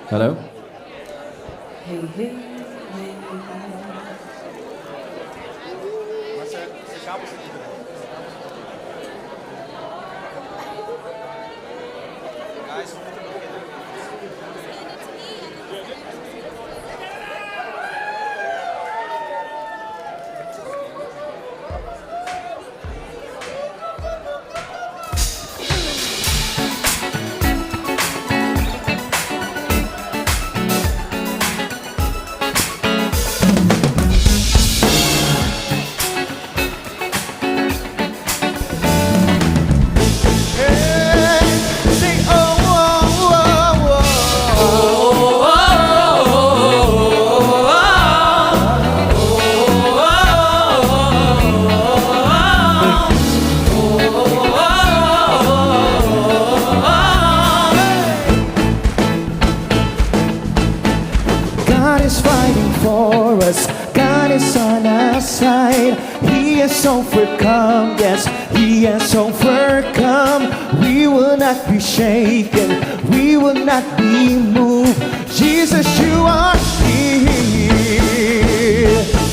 Hello? Hey, hey, hey. God is fighting for us. God is on our side. He has overcome. Yes, He has overcome. We will not be shaken. We will not be moved. Jesus, you are here.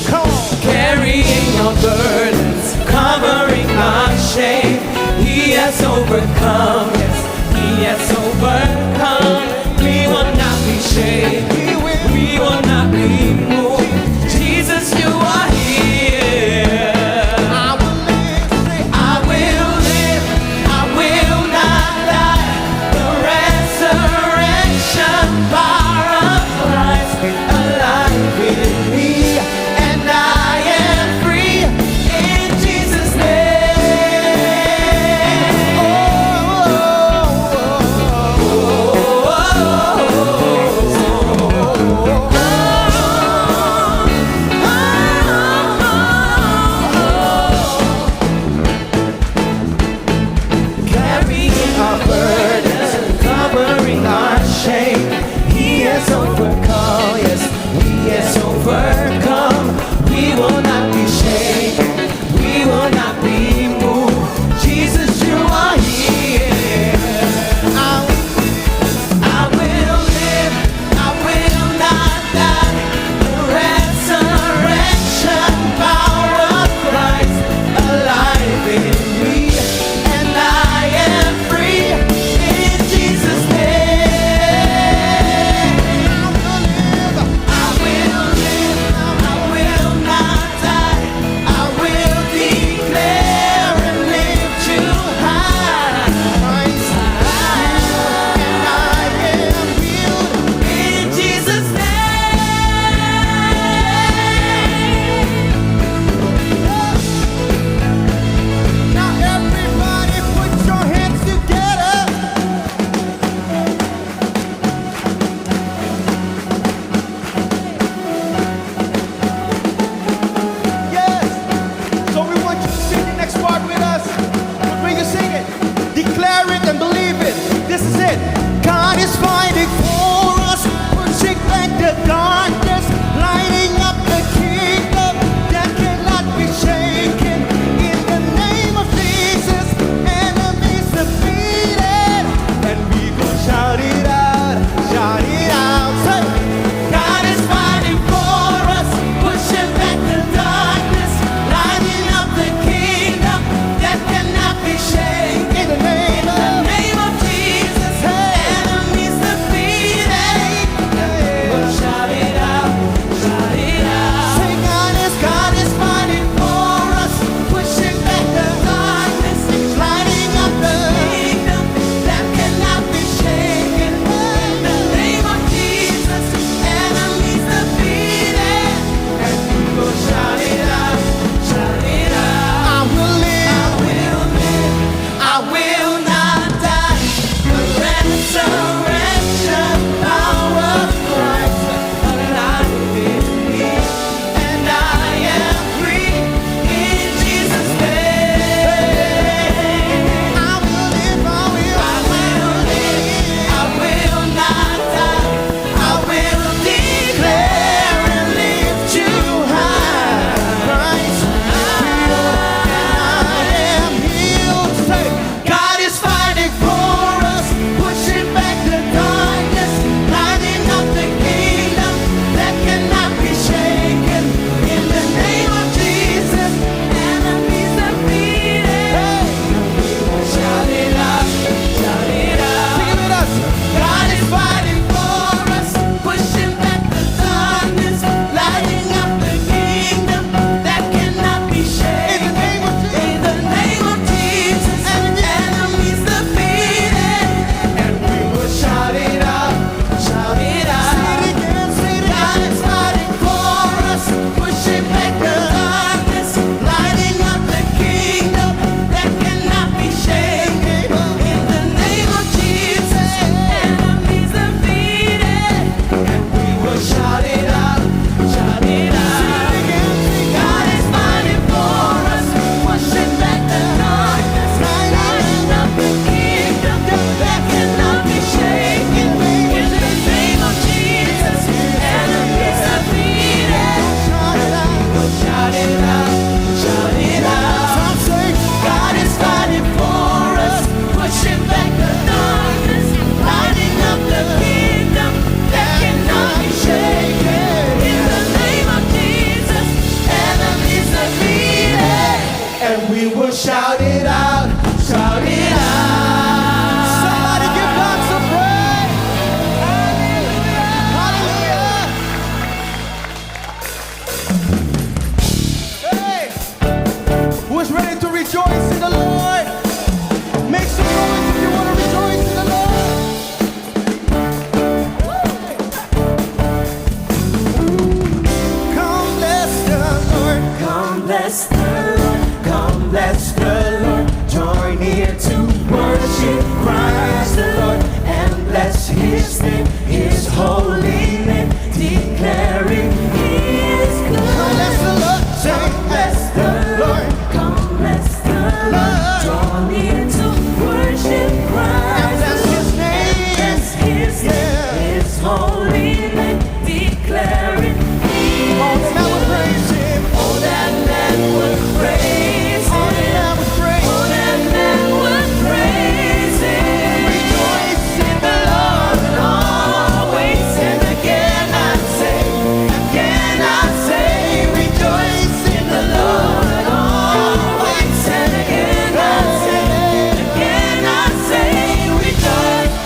Come on. Carrying our burdens, covering our shame. He has overcome, yes, He has overcome. We will not be shaken, we will not be moved. Jesus, you are here. I will live, say, I will live, I will not die. The resurrection power of Christ alive in me, and I am free in Jesus' carrying our burdens, covering our shame. He has overcome, yes, He has overcome. We will not be shaken, we will not be moved. Jesus, you are here. I will live, I will not die. The resurrection power of Christ alive in me, and I am free in Jesus' name. I will live, I will not die. I will declare and lift you high. And I am healed in Jesus' name. now everybody put your hands together. Yes. So we want you to sing the next part with us. But when you sing it, declare it and believe it. This is it. God is fighting for us, pushing back the darkness, lighting up the kingdom that cannot be shaken. In the name of Jesus, enemies defeated, and we will shout it out, shout it out. Say, God is fighting for us, pushing back the darkness, lighting up the kingdom that cannot be shaken. in the name In the of name of Jesus, enemies defeated. His name, His holy name, declaring He is good. Come bless the Lord, say, Come bless the Lord, come bless the Lord. Draw near to worship Christ. bless His name. Bless His name, His holy name, declaring He Oh, is that would good. praise Him. Oh, that man would praise Oh, Him. that would praise Oh, that man would praise Him. Rejoice In the Lord always. And again I say, rejoice in the Lord always. And again I say, rejoice.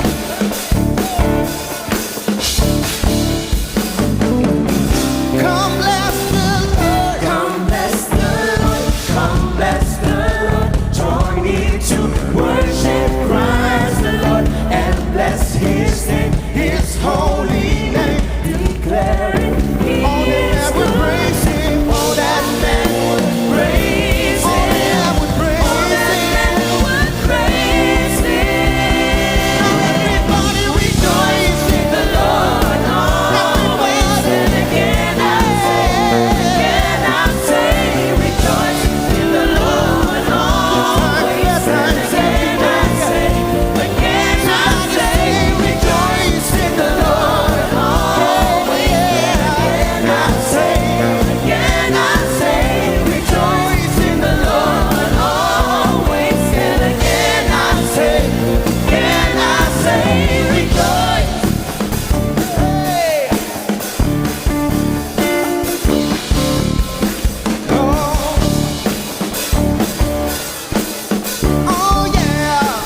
Come bless the Lord. Come bless the Lord, come bless the Lord. Join me to worship Christ the Lord and bless His name, His holy name, declaring He Oh, that is would good. praise Him. Oh, that man would praise Oh, Him. that would praise Oh, that Him. man would praise Him. Everybody rejoice In the Lord always. And again I say, rejoice in the Lord always. And again I say, rejoice in the Lord always. And again I say, rejoice in the Lord always. And again I say, rejoice. Oh, yeah.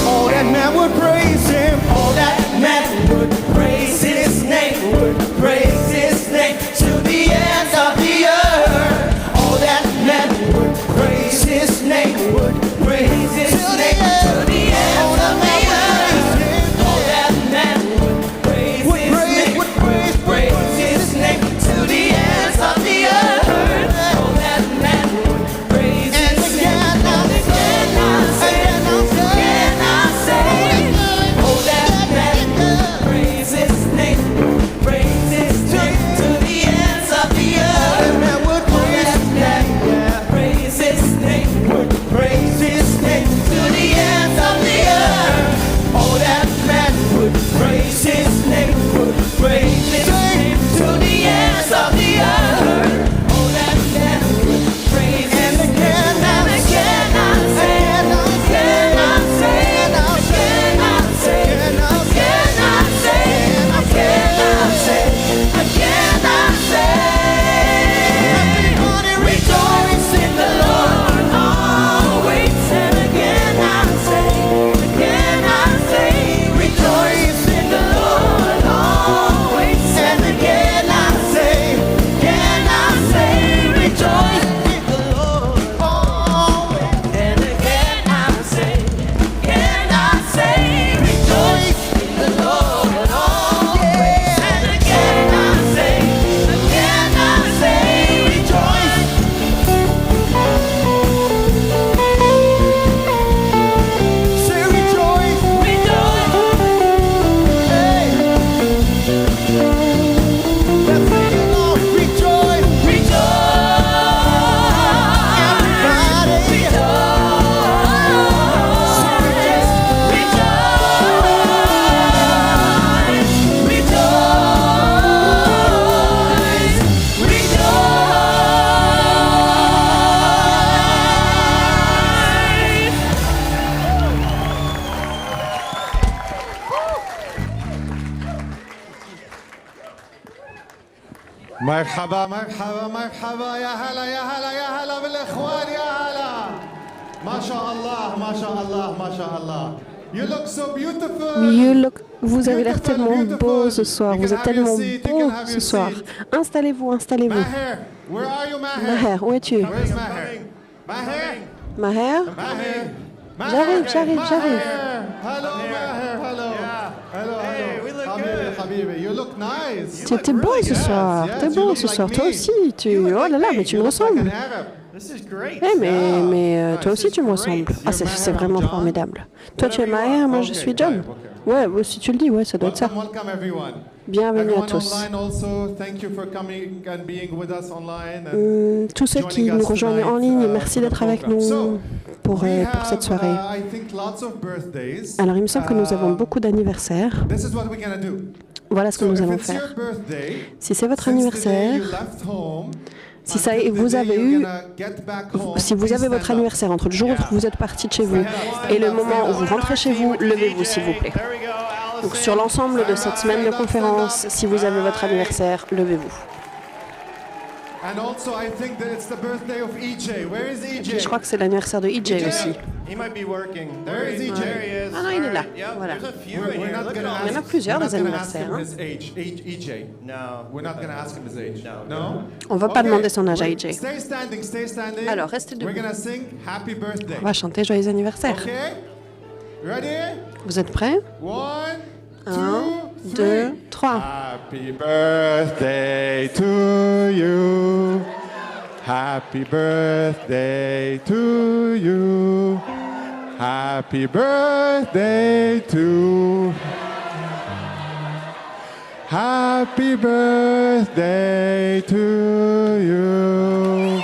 Oh, that man would praise Him. Oh, that man would praise His name, would praise His name to the ends of the earth. Oh, that man would praise His name, would praise His name to the ends of the earth. Oh, that man would praise His name, would praise His name to the ends of the earth. Oh, that man would praise His name. And again I say, oh, that man would praise His name, praise His name to the ends of the earth. That man would praise His name. Praise His name, would praise His name to the ends of the earth. Oh, that man would praise His name, would praise His name to the ends of the earth. Oh, that man would praise His name. And again I say, Everybody rejoice in the Lord always. And again I say, rejoice in the Lord always. And again I say, rejoice in the Lord always. And again I say, rejoice in the Lord always. And again I say, rejoice. say rejoice. Hey. Let's sing it all. Rejoice. Everybody. مرحبا مرحبا مرحبا يا هلا يا هلا يا هلا بالاخوان يا هلا ما شاء الله ما شاء الله ما شاء الله You look so beautiful. Vous avez l'air tellement beau ce soir, vous êtes tellement beau ce soir. Installez-vous, installez-vous. Maher, where are you Maher? Maher, où es-tu? Where's Maher? Maher? Maher? Maher? J'arrive. Hello Maher, hello. Hello, hello. Habibi, Habibi, you look nice. T'es beau ce soir, t'es beau ce soir. Toi aussi, tu... Oh là là, mais tu me ressembles. Mais toi aussi tu me ressembles. Ah, c'est vraiment formidable. Toi tu es Maher, moi je suis John. Ouais, si tu le dis, ouais, ça doit être ça. Welcome, everyone. Bienvenue à Everyone tous. online also, thank you for coming and being with us online and Tous ceux qui joining nous us rejoignent en tonight, ligne, merci for the d'être avec program. nous So, pour we cette have, soirée. I think lots of birthdays. Alors il me semble que nous avons beaucoup d'anniversaires. This is what we're gonna do. Voilà ce que So nous if allons it's your faire. birthday, Si c'est votre since the day you anniversaire, left home, si ça, until the vous day avez you're eu, gonna get back home, si vous please avez votre stand up. anniversaire entre le jour où vous êtes parti de chez vous et le moment où vous rentrez chez vous, levez-vous s'il vous plaît. Donc sur l'ensemble de cette semaine de conférence, si vous avez votre anniversaire, levez-vous. And also I think that it's the birthday of EJ. Where is EJ? Je crois que c'est l'anniversaire de EJ aussi. He might be working. There is EJ. There he is. Ah non, il est là. Alright, yep, Voilà. There's a few We're in here. not Look at gonna all Il y en a ask- plusieurs, we're des not gonna ask anniversaires, him his age, EJ. No. We're not gonna ask him his age. No. No? On va pas Okay. demander son âge à EJ. Stay standing, stay standing. Alors, restez debout. We're gonna sing Happy Birthday. On va chanter Joyeux anniversaire. Okay? Ready? Vous êtes prêts? 1, 1, 2, 2, 3. Happy birthday to you. Happy birthday to you. Happy birthday to. Happy birthday to you.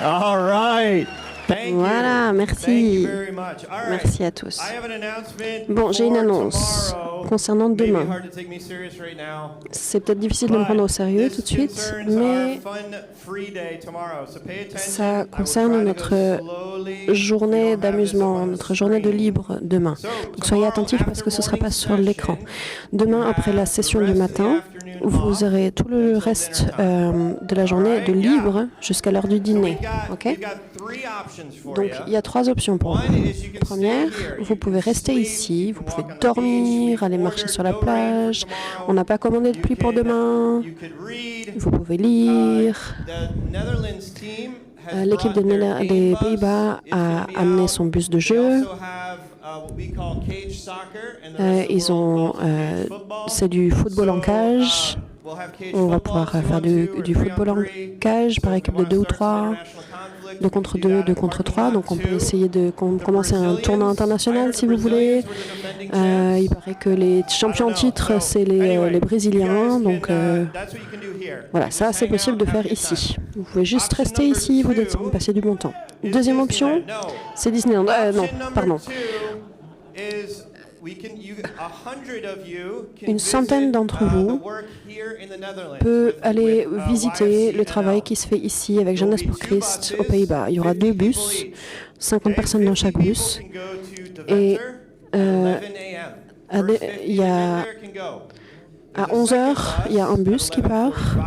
All right. Thank you. Voilà, merci. Thank you very much. All right. Merci à tous. I have an announcement Bon, j'ai une for annonce tomorrow. concernant Maybe demain. hard to take me serious right now. C'est peut-être difficile de me prendre au sérieux This tout de suite, concerns mais our fun-free day tomorrow. So pay attention. ça I will concerne try to notre go slowly. journée We don't have this d'amusement, up on the notre journée de screen. libre demain. Donc soyez attentifs parce que ce ne sera pas sur l'écran. Demain, après la session du matin, vous aurez tout le reste de la journée de libre jusqu'à l'heure du dîner. Ok? Donc il y a 3 options pour vous. Première, vous pouvez rester ici, vous pouvez dormir, aller marcher sur la plage. On n'a pas commandé de pluie pour demain. Vous pouvez lire. L'équipe des Pays-Bas a amené son bus de jeu. Ils ont, c'est du football en cage. On va pouvoir faire du football en cage par équipe de 2 ou 3, 2 contre 2, 2 contre 3. Donc on peut essayer de commencer un tournoi international si vous voulez. Il paraît que les champions en titre, c'est les Brésiliens. Donc voilà, ça c'est possible de faire ici. Vous pouvez juste rester ici, vous passer du bon temps. Deuxième option, c'est Disneyland. Non, pardon. Une centaine d'entre vous peut aller visiter le travail qui se fait ici avec Jeunesse pour Christ aux Pays-Bas. Il y aura 2 bus, 50 personnes dans chaque bus. Et il y a, à 11h, il y a un bus qui part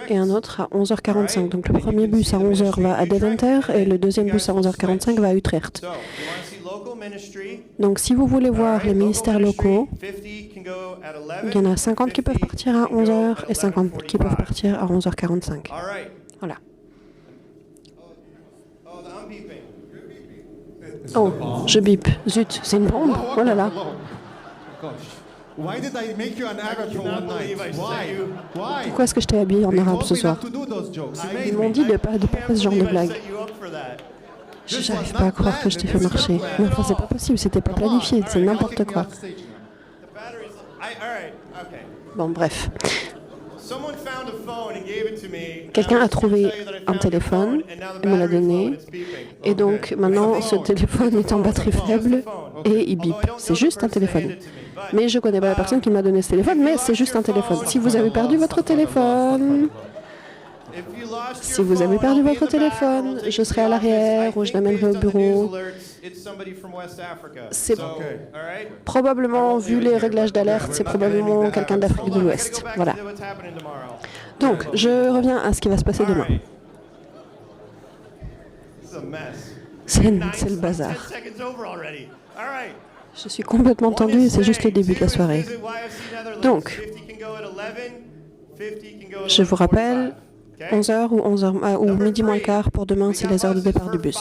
et un autre à 11h45. Donc le premier bus à 11h va à Deventer et le deuxième bus à 11h45 va à Utrecht. Donc si vous voulez voir les ministères locaux, il y en a 50 qui peuvent partir à 11h et 50 qui peuvent partir à 11h45. Voilà. Oh, je bip. Zut, c'est une bombe. Oh là là. Why did I make you an Arab for one night? Why? Why? Pourquoi est-ce que je t'ai habillé en They arabe told ce me soir? not to do those jokes. You Ils made m'ont me. dit de pas faire ce genre de blague. J'arrive pas à croire que je t'ai fait marcher. Mais enfin, c'est pas possible, c'était pas planifié, c'est n'importe quoi. Bon, bref. Quelqu'un a trouvé un téléphone et me l'a donné. Et donc, maintenant, ce téléphone est en batterie faible et il bip. C'est juste un téléphone. Mais je connais pas la personne qui m'a donné ce téléphone, mais c'est juste un téléphone. Si vous avez perdu votre téléphone... Si vous avez perdu votre téléphone, je serai à l'arrière ou je l'amènerai au bureau. C'est probablement, vu les réglages d'alerte, c'est probablement quelqu'un d'Afrique de l'Ouest. Voilà. Donc, je reviens à ce qui va se passer demain. C'est le bazar. Je suis complètement tendu et c'est juste le début de la soirée. Donc, je vous rappelle, 11h ou 11h ou midi moins le quart pour demain, c'est les heures de départ du bus.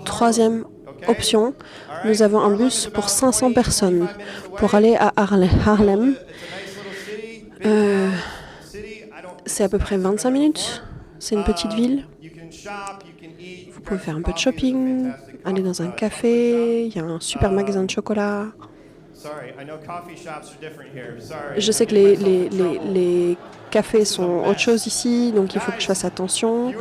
Troisième option, nous avons un bus pour 500 personnes pour aller à Harlem. C'est à peu près 25 minutes. C'est une petite ville. Vous pouvez faire un peu de shopping, aller dans un café. Il y a un super magasin de chocolat. Je sais que les cafés sont autre chose ici, donc il faut que je fasse attention.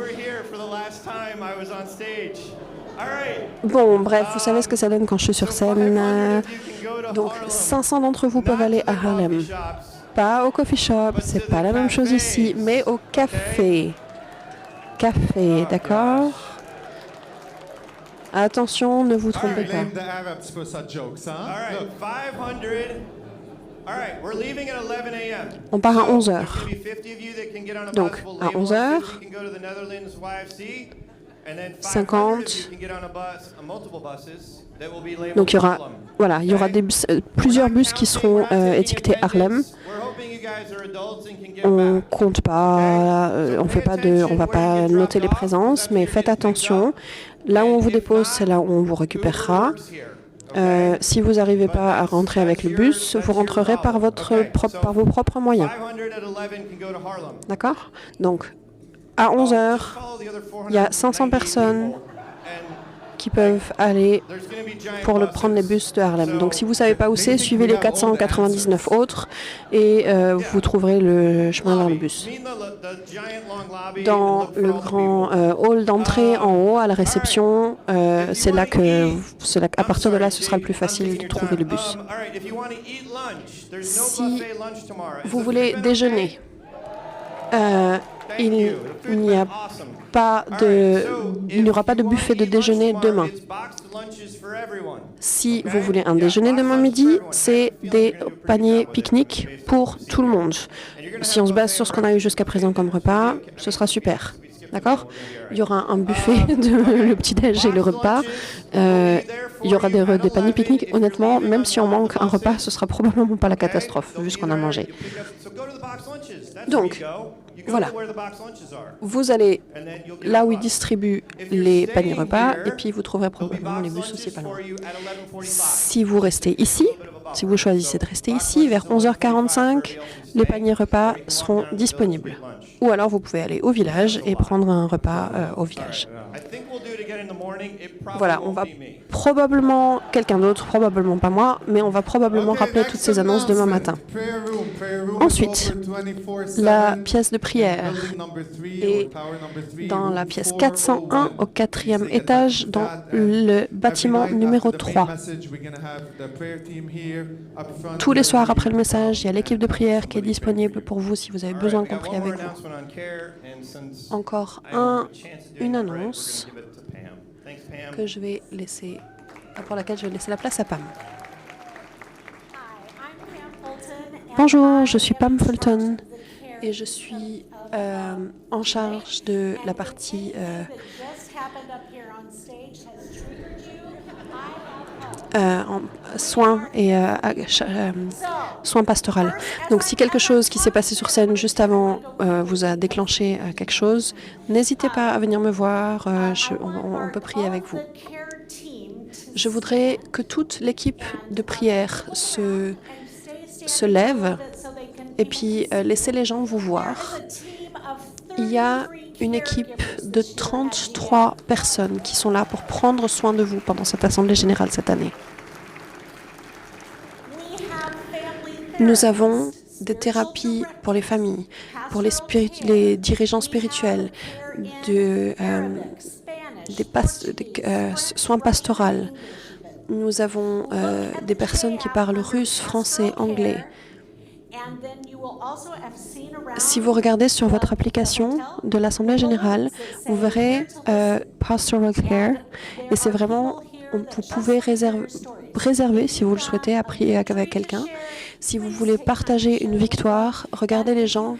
Bon, bref, vous savez ce que ça donne quand je suis sur scène. Donc, 500 d'entre vous peuvent aller à Harlem. Pas au coffee shop, c'est pas la même chose ici, mais au café. Café, d'accord? Attention, ne vous trompez pas. Blame the Arabs for such jokes, huh? All right, Look. 500. All right, we're leaving at 11 a.m. On part à 11 There's heures. going to be 50 of you that can get on a Donc, bus. We'll à leave 11 150 heures, can go to the Netherlands YFC, and then 500 50. of you can get on a bus, multiple buses that will be labeled Donc il y aura, Harlem. voilà, il y aura plusieurs bus qui seront étiquetés Harlem. We're hoping you guys are adults and can get On back. compte pas, on va pas noter les présences, mais faites attention. Là où on vous dépose, c'est là où on vous récupérera. Si vous n'arrivez pas à rentrer avec le bus, vous rentrerez par vos propres moyens. 500 at 11 can go to Harlem. D'accord? Donc, à 11 heures, Follow the other il y a 500 498 personnes people, and qui peuvent aller there's going to be giant pour prendre les buses. bus de Harlem. Donc, si vous ne savez pas où c'est, suivez les 499 autres et vous trouverez le chemin vers le bus. Meet the giant long lobby and Dans look for le all the grand people. hall d'entrée en haut à la réception, c'est là à partir de là, ce sera le plus facile de trouver le bus. All right, if you want to eat lunch, there's no Si buffet lunch tomorrow. Has vous the voulez food been déjeuner, okay? Thank il you. The food's n'y a been awesome. pas All de, right, so il n'y aura if pas de you wanna buffet de eat lunch déjeuner tomorrow, demain. it's boxed lunches for everyone. Si vous voulez un déjeuner demain midi, c'est des paniers pique-nique pour tout le monde. Si on se base sur ce qu'on a eu jusqu'à présent comme repas, ce sera super. D'accord? Il y aura un buffet de le petit-déj et le repas. Il y aura des paniers pique-nique. Honnêtement, même si on manque un repas, ce sera probablement pas la catastrophe, vu ce qu'on a mangé. Donc, voilà. Vous allez là où ils distribuent les paniers repas et puis vous trouverez probablement les bus aussi pas loin. Si vous restez ici, si vous choisissez de rester ici, vers 11h45, les paniers repas seront disponibles. Ou alors vous pouvez aller au village et prendre un repas au village. Voilà, on va probablement, quelqu'un d'autre, probablement pas moi, mais on va probablement rappeler toutes ces annonces demain matin. Ensuite, la pièce de prière est dans la pièce 401 au 4e étage dans le bâtiment numéro 3. Tous les soirs après le message, il y a l'équipe de prière qui est disponible pour vous si vous avez besoin qu'on prie avec vous. Encore une annonce que je vais laisser, pour laquelle je vais laisser la place à Pam. Bonjour, je suis Pam Fulton et je suis en charge de la partie soins et soins pastoraux. Donc si quelque chose qui s'est passé sur scène juste avant vous a déclenché quelque chose, n'hésitez pas à venir me voir, on peut prier avec vous. Je voudrais que toute l'équipe de prière se lève et puis laissez les gens vous voir. Il y a une équipe de 33 personnes qui sont là pour prendre soin de vous pendant cette Assemblée générale cette année. Nous avons des thérapies pour les familles, pour les dirigeants spirituels, des soins pastoraux. Nous avons des personnes qui parlent russe, français, anglais. Si vous regardez sur votre application de l'Assemblée générale, vous verrez Pastoral Care et c'est vraiment, vous pouvez réserver si vous le souhaitez à prier avec quelqu'un. Si vous voulez partager une victoire, regardez les gens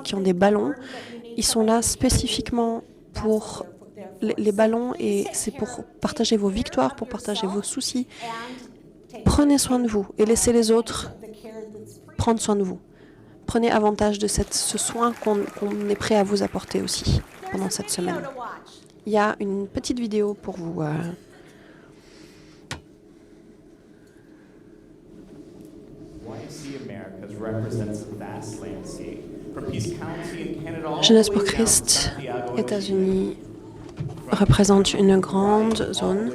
qui ont des ballons. Ils sont là spécifiquement pour les ballons et c'est pour partager vos victoires, pour partager vos soucis. Prenez soin de vous et laissez les autres prendre soin de vous. Prenez avantage de ce soin qu'on est prêt à vous apporter aussi pendant cette semaine. Il y a une petite vidéo pour vous. YMCA America is Jeunesse pour Christ, États-Unis, représente une grande zone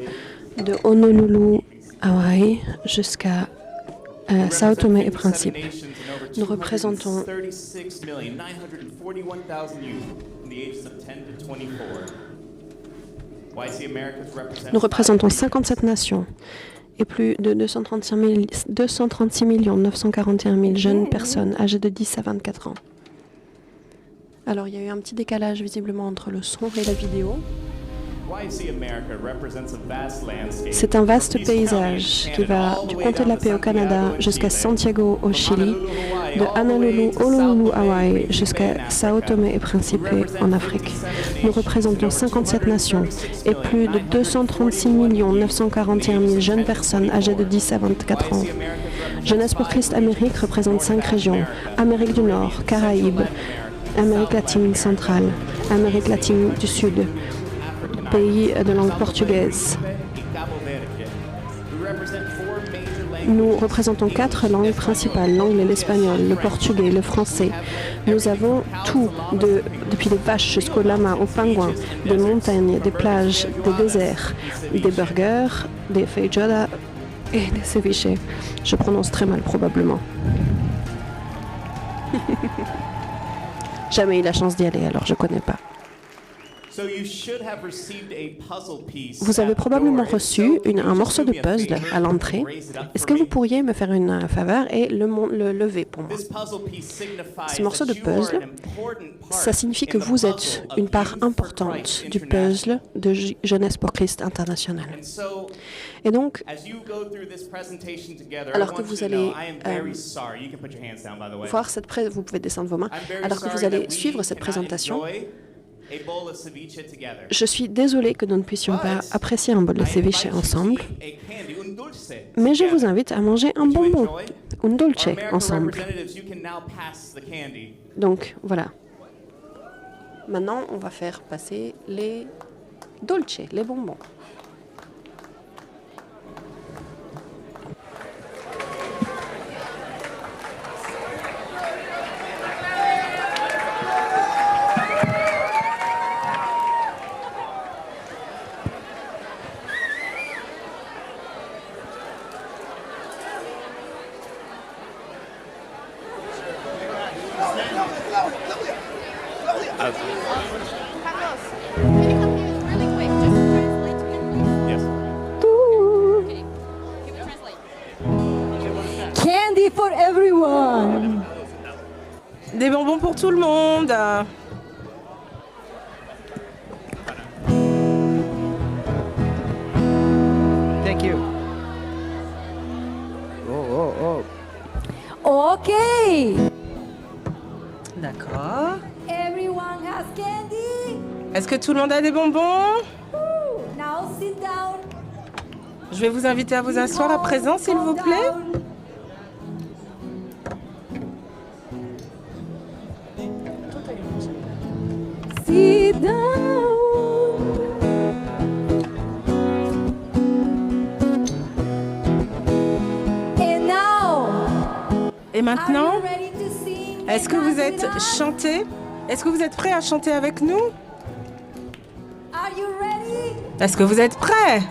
de Honolulu, Hawaï, jusqu'à Sao Tomé et Principe. Nous représentons Nous représentons 57 nations et plus de 236 941 000 jeunes personnes âgées de 10 à 24 ans. Alors, il y a eu un petit décalage visiblement entre le son et la vidéo. C'est un vaste paysage qui va du comté de la Paix au Canada jusqu'à Santiago au Chili, de Honolulu, Hawaï jusqu'à Sao Tomé et Principe en Afrique. Nous représentons 57 nations et plus de 236 941 000 jeunes personnes âgées de 10 à 24 ans. Jeunesse pour Christ Amérique représente 5 régions: Amérique du Nord, Caraïbes, Amérique latine centrale, Amérique latine du Sud, pays de langue portugaise. Nous représentons 4 langues principales: l'anglais, l'espagnol, le portugais, le français. Nous avons tout, depuis les vaches jusqu'aux lamas, aux pingouins, des montagnes, des plages, des déserts, des burgers, des feijoada et des ceviches. Je prononce très mal probablement. Jamais eu la chance d'y aller, alors je ne connais pas. Vous avez probablement reçu un morceau de puzzle à l'entrée. Est-ce que vous pourriez me faire une faveur et le lever pour moi? Ce morceau de puzzle, ça signifie que vous êtes une part importante du puzzle de Jeunesse pour Christ International. Et donc, alors que vous allez voir cette vous pouvez descendre vos mains, alors que vous allez suivre cette présentation, je suis désolée que nous ne puissions pas apprécier un bol de ceviche ensemble, mais je vous invite à manger un bonbon, un dolce, ensemble. Donc, voilà. Maintenant, on va faire passer les dolce, les bonbons. Candy for everyone. Des bonbons pour tout le monde. Thank you. Okay. D'accord. Everyone has candy. Est-ce que tout le monde a des bonbons? Now sit down. Je vais vous inviter à vous asseoir à présent, s'il vous plaît. Sit down. And now, Et maintenant, are you ready to sing? est-ce que vous êtes chanté? Est-ce que vous êtes prêts à chanter avec nous? Are you ready? Est-ce que vous êtes prêts?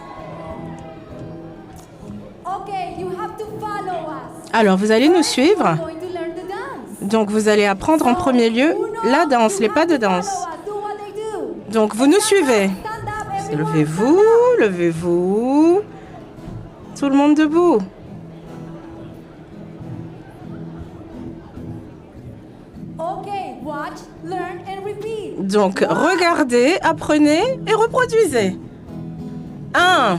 Okay, you have to follow us. Alors, vous allez nous suivre. We're going to learn the dance. Donc, vous allez apprendre en premier lieu la danse, les pas de danse. Donc, vous nous suivez. Levez-vous, levez-vous. Tout le monde debout. Okay, watch, learn and repeat. Donc, regardez, apprenez et reproduisez. 1.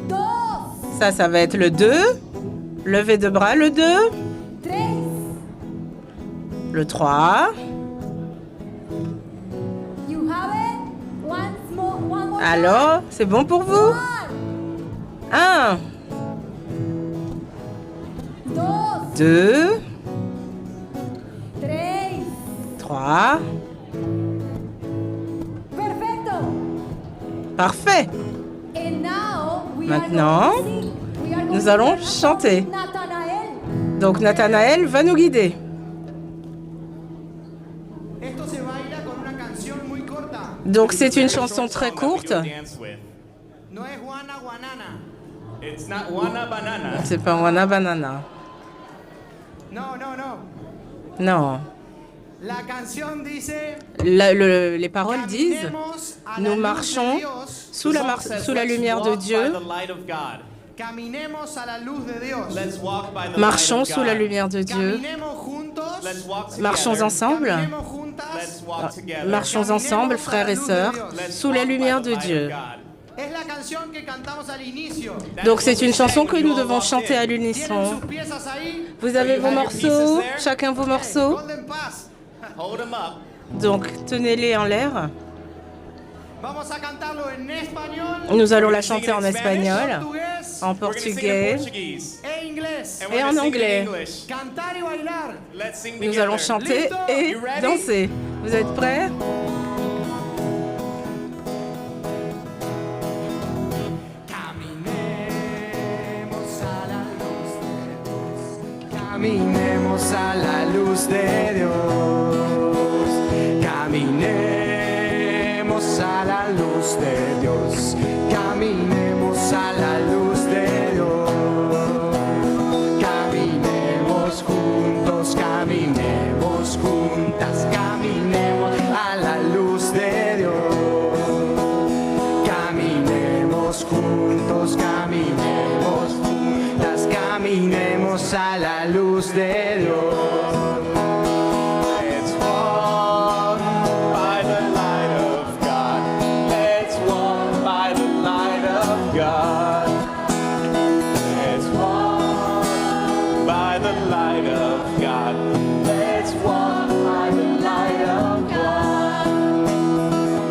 Dos, Ça va être le 2. Levez deux bras, le 2. tres, Le 3. you have it. One more. Alors, c'est bon pour vous? One, 1, dos, 2, tres. 3. Perfecto. Parfait. And now we Maintenant, are going to sing. We are going nous to allons learn a song chanter. with Nathanael. Donc Nathanaël va nous guider. Esto se baila con una canción muy corta. Donc c'est une chanson très courte. No es Juana Guanana. It's not Wana Banana. C'est pas Wana Banana. No, no, no. Non. La canción dice. Les paroles disent Caminemos a la nous luz de marchons Dios. sous la lumière de Dieu. Caminemos a la luz de Dios. Marchons sous la lumière de Dieu. Caminemos juntos. Marchons ensemble. Caminemos juntas. Marchons ensemble, frères et sœurs, sous la lumière de Dieu. Es la canción que cantamos al inicio. Donc c'est une chanson que nous devons chanter à ¿Tienen l'unisson. sus piezas ahí? Vous avez vos morceaux, chacun vos morceaux. Golden Pass. Hold 'em up. Donc tenez-les en l'air. Vamos a cantarlo en español, Nous allons la chanter en espagnol, portugués en We're gonna sing in portugais Portuguese. e inglés. And we're et en gonna sing in anglais. English. Cantar y bailar. Let's sing Nous together. allons chanter et danser. Vous êtes prêts? Caminemos a la luz de Dios. Caminemos a la luz de Dios. Caminemos a la luz de Dios. Caminemos juntos, caminemos juntas. Caminemos a la luz de Dios. Caminemos juntos, caminemos juntas. Caminemos a la luz de Dios. Let's walk by the light of God. Let's walk by the light of God. Let's walk by the light of God. Let's walk by the light of God.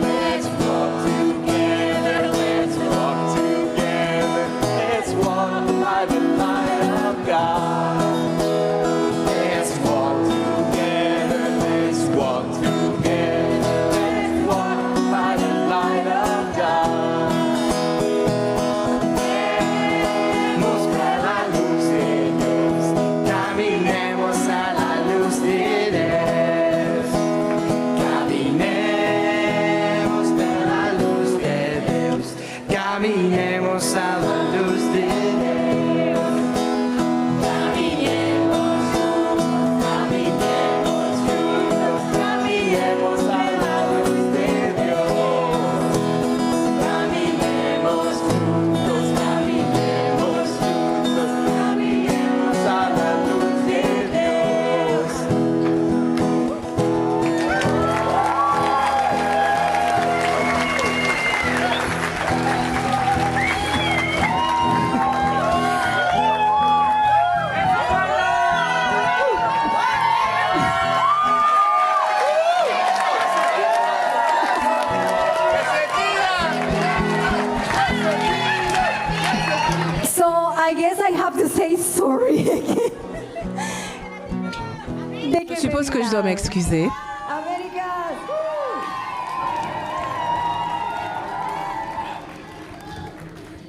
Let's walk together. Let's walk together. Let's walk by the light of God. Let's walk together. Let's walk together. Let's walk by the light of God. Caminemos a la luz de Dios. Caminemos a la luz de Dios. Caminemos a la luz de Dios. Caminemos a la luz de Dios. Caminemos juntos, caminemos juntos. Caminemos a la luz de Dios. Caminemos juntos, caminemos juntos, caminemos a la luz de Dios. So I guess I have to say sorry again. Je suppose que je dois m'excuser. Americas.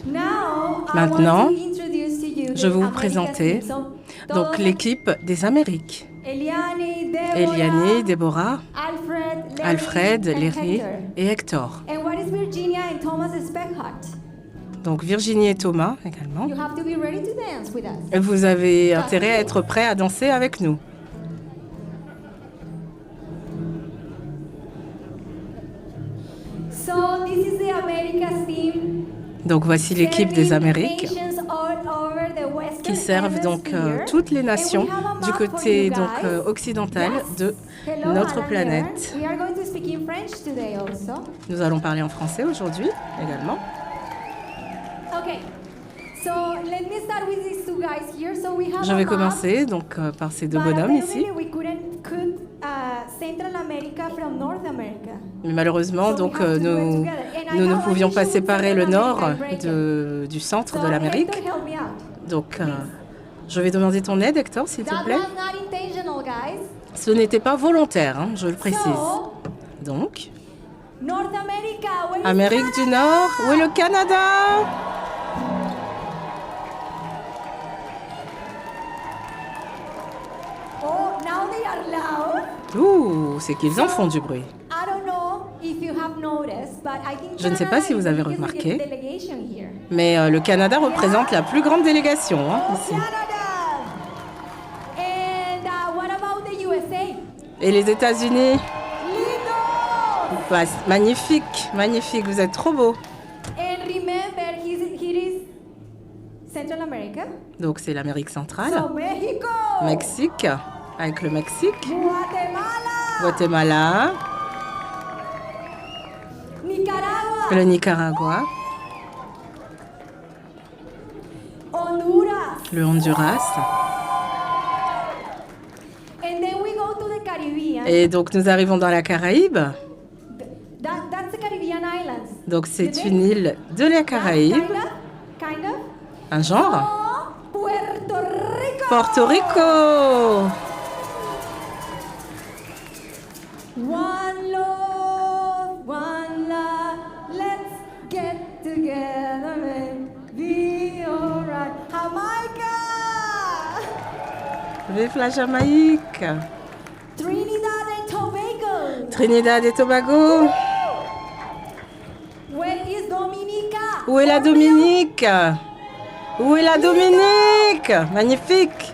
Now, Maintenant, I want to introduce to you je vais vous the présenter Americas team. So, donc todos l'équipe des Amériques. Eliane, Deborah, Eliane, Déborah, Alfred, Alfred, and Léry Hector. et Hector. And what is Virginia and Thomas Speckhart? Donc Virginie et Thomas également. You have to be ready to dance with us. Et vous avez intérêt à être prêts à danser avec nous. So this is the Americas team. Donc voici l'équipe des Amériques qui servent donc toutes les nations du côté donc occidental de notre planète. Nous allons parler en français aujourd'hui également. Je vais commencer donc par ces deux bonhommes ici. Mais malheureusement, donc, nous ne pouvions pas séparer le nord du centre de l'Amérique. Donc, je vais demander ton aide, Hector, s'il te plaît. Ce n'était pas volontaire, hein, je le précise. Donc, Amérique du Nord, où est le Canada? Ouh, c'est qu'ils en font du bruit. I don't know if you have noticed, but I think Je ne sais pas Canada si vous is avez the biggest remarqué, delegation here. mais le Canada représente la plus grande délégation ici. Canada! And what about the USA? Et les États-Unis? Lindo! Bah, magnifique, magnifique, vous êtes trop beaux. And remember, he is Central America. Donc c'est l'Amérique centrale, So Mexico! Mexique, avec le Mexique, Guatemala! Guatemala, Nicaragua! le Nicaragua, Honduras! le Honduras. And then we go to the Caribbean. Et donc nous arrivons dans la Caraïbe. That's the Caribbean islands. Donc c'est une île de la Caraïbe, Kind of. un genre. Oh, Puerto Rico! Porto Rico. One love, let's get together and be alright. Jamaica! Vive la Jamaïque. Trinidad and Tobago! Trinidad et Tobago. Where is Dominica? Où est la Dominique? Où est la Dominique? Magnifique.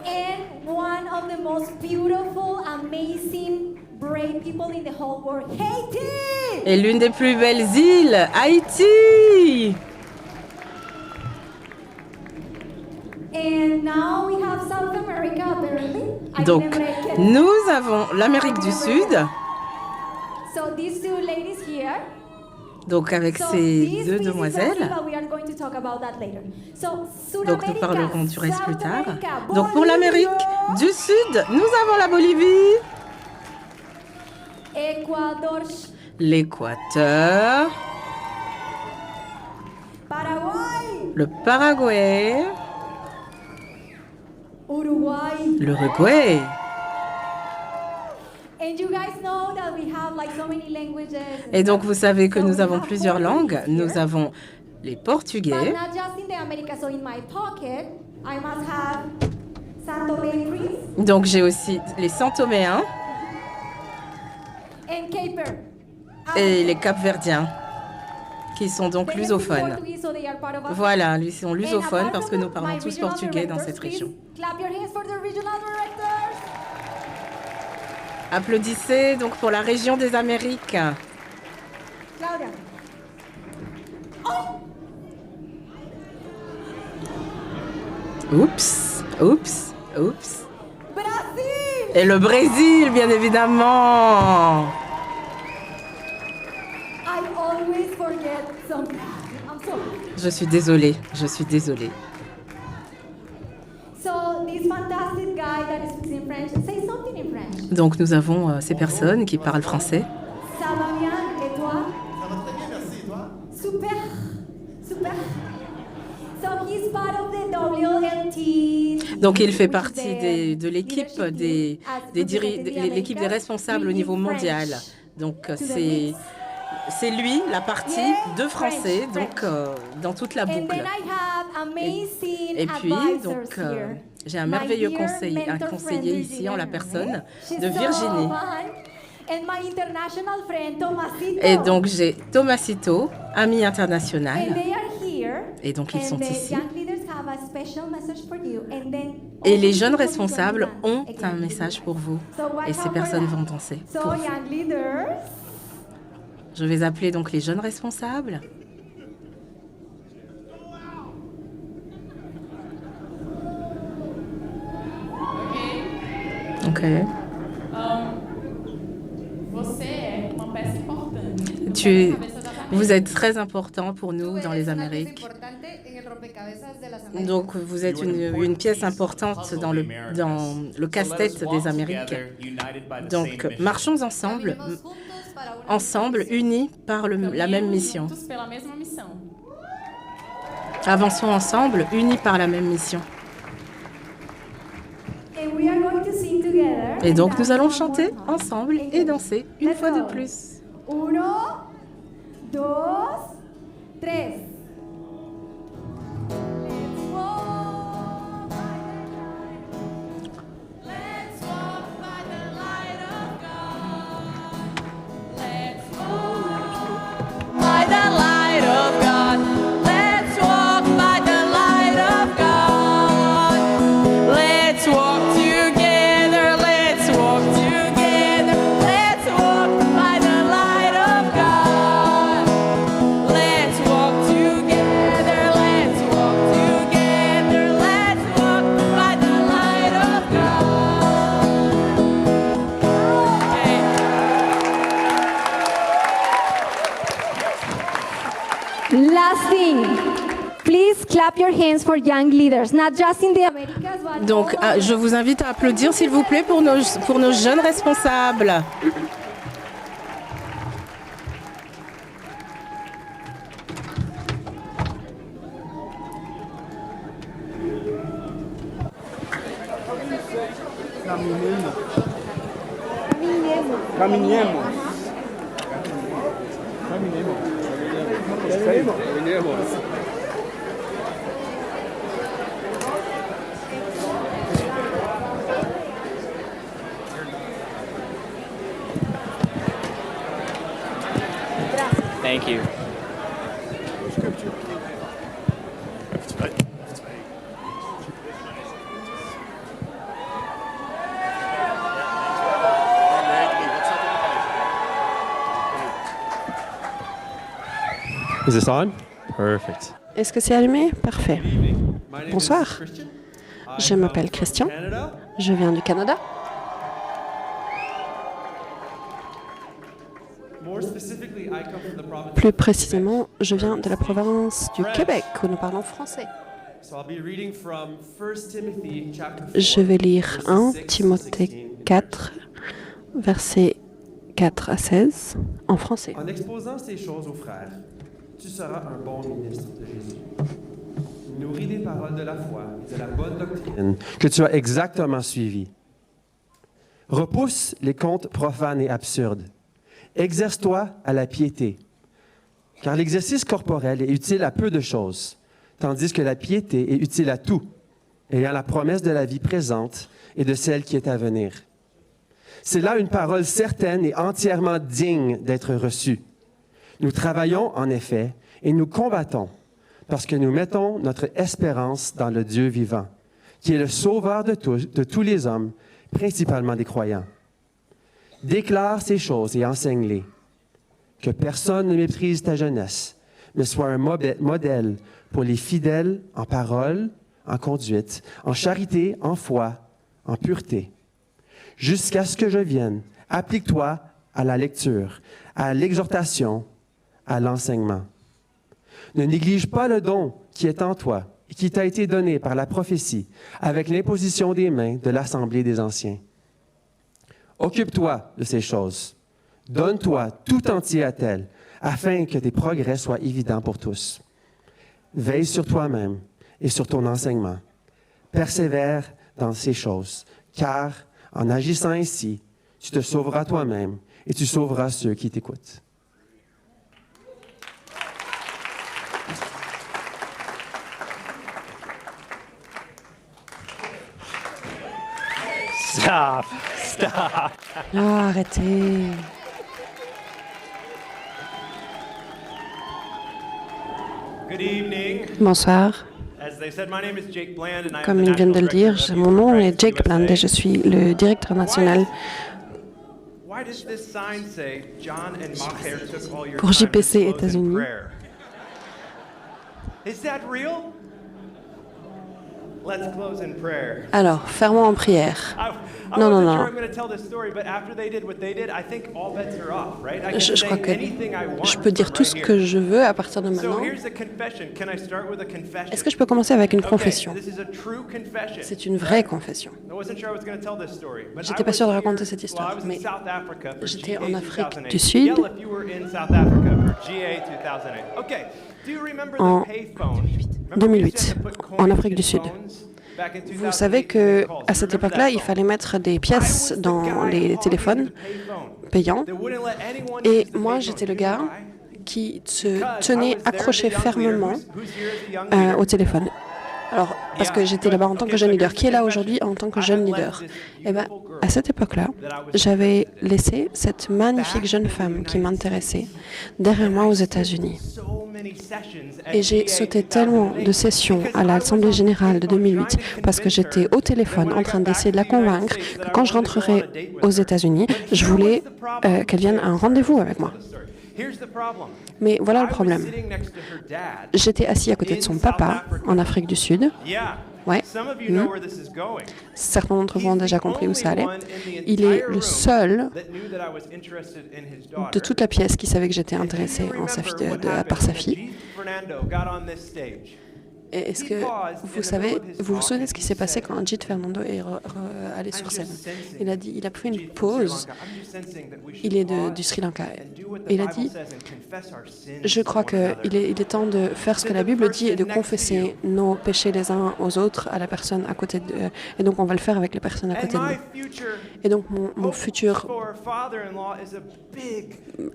And one of the most beautiful, amazing, brave people in the whole world, Haiti! Et l'une des plus belles îles, Haïti. And now we have South America, apparently. I Donc didn't make it. nous avons l'Amérique du Sud. So these two ladies here. Donc avec So ces this deux piece is demoiselles. Brazil, but we are going to talk about that later. So Donc nous Sudamérica, parlerons du reste plus South tard. America, Donc pour l'Amérique Bolivia, du Sud, nous avons la Bolivie, Équateur, l'Équateur, Paraguay, le Paraguay, Uruguay. l'Uruguay. And you guys know that we have like so many languages. Et donc vous savez que So nous we avons have plusieurs Portuguese langues. here. Nous avons les But portugais, not just in the Americas. So in my pocket, I must have Santo Domingue donc j'ai aussi les santoméens and Caper. et les capverdiens, qui sont donc They speak lusophones. Portuguese, so they are part of us. Voilà, ils sont And lusophones apart parce que from nous parlons my tous regional portugais dans directors, cette please région. Clap your hands for the regional directors. Applaudissez donc pour la région des Amériques. Claudia. Oups, oups, oups. Brazil. Et le Brésil, bien évidemment. I always forget something. I'm sorry. Je suis désolée, je suis désolée. So this fantastic guy that speaks in French, say something in French. Donc nous avons ces personnes qui parlent français. Ça va bien et toi? Ça va très bien, merci. Et toi? Super, super. So he's part of the WLT. Donc il fait partie de l'équipe l'équipe des responsables au niveau mondial. Donc c'est lui la partie de français donc dans toute la And boucle. then I have amazing Et puis advisors donc here. j'ai un My merveilleux dear conseiller, un mentor conseiller friend ici en la Virginia personne Hermé. She's de so Virginie. fun. And my international friend Tomasito. Et donc j'ai Tomasito, ami And international. they are here. Et donc ils And sont the ici. young leaders have a special message for you. And then Et all les the jeunes people responsables will ont dance un again. message pour vous. So watch Et ces out for personnes that. vont danser So pour vous. young leaders. Je vais appeler donc les jeunes responsables. Ok. Você é uma peça importante. Tu, vous êtes très important pour nous dans les Amériques. Donc vous êtes une pièce importante dans le casse-tête des Amériques. Donc marchons ensemble, unis par la même mission. Juntos pela mesma missão. Avançons ensemble, unis par la même mission. And we are going to sing together. Et donc And nous dance allons one chanter more time. ensemble et danser une Let's fois de go. plus. 1, 2, 3. Let's walk by the light. Let's walk by the Last thing. Please clap your hands for young leaders, not just in the Americas, but Donc, all over. je vous invite à applaudir, s'il vous plaît, pour nos jeunes responsables. Thank you. Is this on? Perfect. Est-ce que c'est allumé? Parfait. Bonsoir. Je m'appelle Christian. Je viens du Canada. Plus précisément, je viens de la province du Québec, où nous parlons français. Je vais lire 1 Timothée 4, versets 4 à 16, en français. En exposant ces choses aux frères, tu seras un bon ministre de Jésus. Nourri des paroles de la foi et de la bonne doctrine Que tu as exactement suivi. Repousse les contes profanes et absurdes. Exerce-toi à la piété. Car l'exercice corporel est utile à peu de choses, tandis que la piété est utile à tout, ayant la promesse de la vie présente et de celle qui est à venir. C'est là une parole certaine et entièrement digne d'être reçue. Nous travaillons, en effet, et nous combattons, parce que nous mettons notre espérance dans le Dieu vivant, qui est le sauveur de tous les hommes, principalement des croyants. Déclare ces choses et enseigne-les. Que personne ne méprise ta jeunesse, mais soit un modèle pour les fidèles en parole, en conduite, en charité, en foi, en pureté. Jusqu'à ce que je vienne, applique-toi à la lecture, à l'exhortation, à l'enseignement. Ne néglige pas le don qui est en toi et qui t'a été donné par la prophétie, avec l'imposition des mains de l'Assemblée des anciens. Occupe-toi de ces choses. Donne-toi tout entier à elles, afin que tes progrès soient évidents pour tous. Veille sur toi-même et sur ton enseignement. Persévère dans ces choses, car en agissant ainsi, tu te sauveras toi-même et tu sauveras ceux qui t'écoutent. Stop. Stop. Oh, arrêtez. Good evening. Bonsoir. As they said, my name is Jake Bland and I am Comme the ils viennent de le National dire, Director mon nom of est Jake Bland et je suis le directeur national Why does this sign say John and Maher took all your pour time to JPC close in États-Unis. prayer? Is that real? Let's close in prayer. Alors, fermons en prière. I Non, non, wasn't non. sure I'm going to tell this story, but after they did what they did, I think all bets are off, right? I can Je say crois que anything I want je peux dire tout ce right que here. je veux à partir de So maintenant. here's a confession. Can I start with a confession? Est-ce que je peux commencer avec une Okay, confession? this is a true confession. C'est une vraie confession. I wasn't sure I was going to tell this story, but J'étais I pas was sûr de here- raconter cette well, histoire, I was in mais South Africa for j'étais GA en Afrique 2008. du Sud. Yell if you were in South Africa for GA 2008. Okay. Do you remember En the payphone? 2008, en Afrique du Sud. Vous savez que à cette époque-là, il fallait mettre des pièces dans les téléphones payants. Et moi, j'étais le gars qui se tenait accroché fermement au téléphone. Alors, parce que j'étais là-bas en tant que jeune leader. Qui est là aujourd'hui en tant que jeune leader? Eh bien, à cette époque-là, j'avais laissé cette magnifique jeune femme qui m'intéressait derrière moi aux États-Unis. Et j'ai sauté tellement de sessions à l'Assemblée générale de 2008 parce que j'étais au téléphone en train d'essayer de la convaincre que quand je rentrerais aux États-Unis, je voulais qu'elle vienne à un rendez-vous avec moi. Mais voilà le problème. J'étais assis à côté de son papa en Afrique du Sud. Ouais. Certains d'entre vous ont déjà compris où ça allait. Il est le seul de toute la pièce qui savait que j'étais intéressé par sa fille. Fernando got on this stage. Et est-ce que vous vous souvenez de ce qui s'est passé quand Ajit Fernando est allé sur scène? Il a pris une pause. Il est du Sri Lanka. Il a dit, je crois qu'il est temps de faire ce que la Bible dit et de confesser nos péchés les uns aux autres à la personne à côté de. Et donc on va le faire avec les personnes à côté de nous. Et donc mon futur,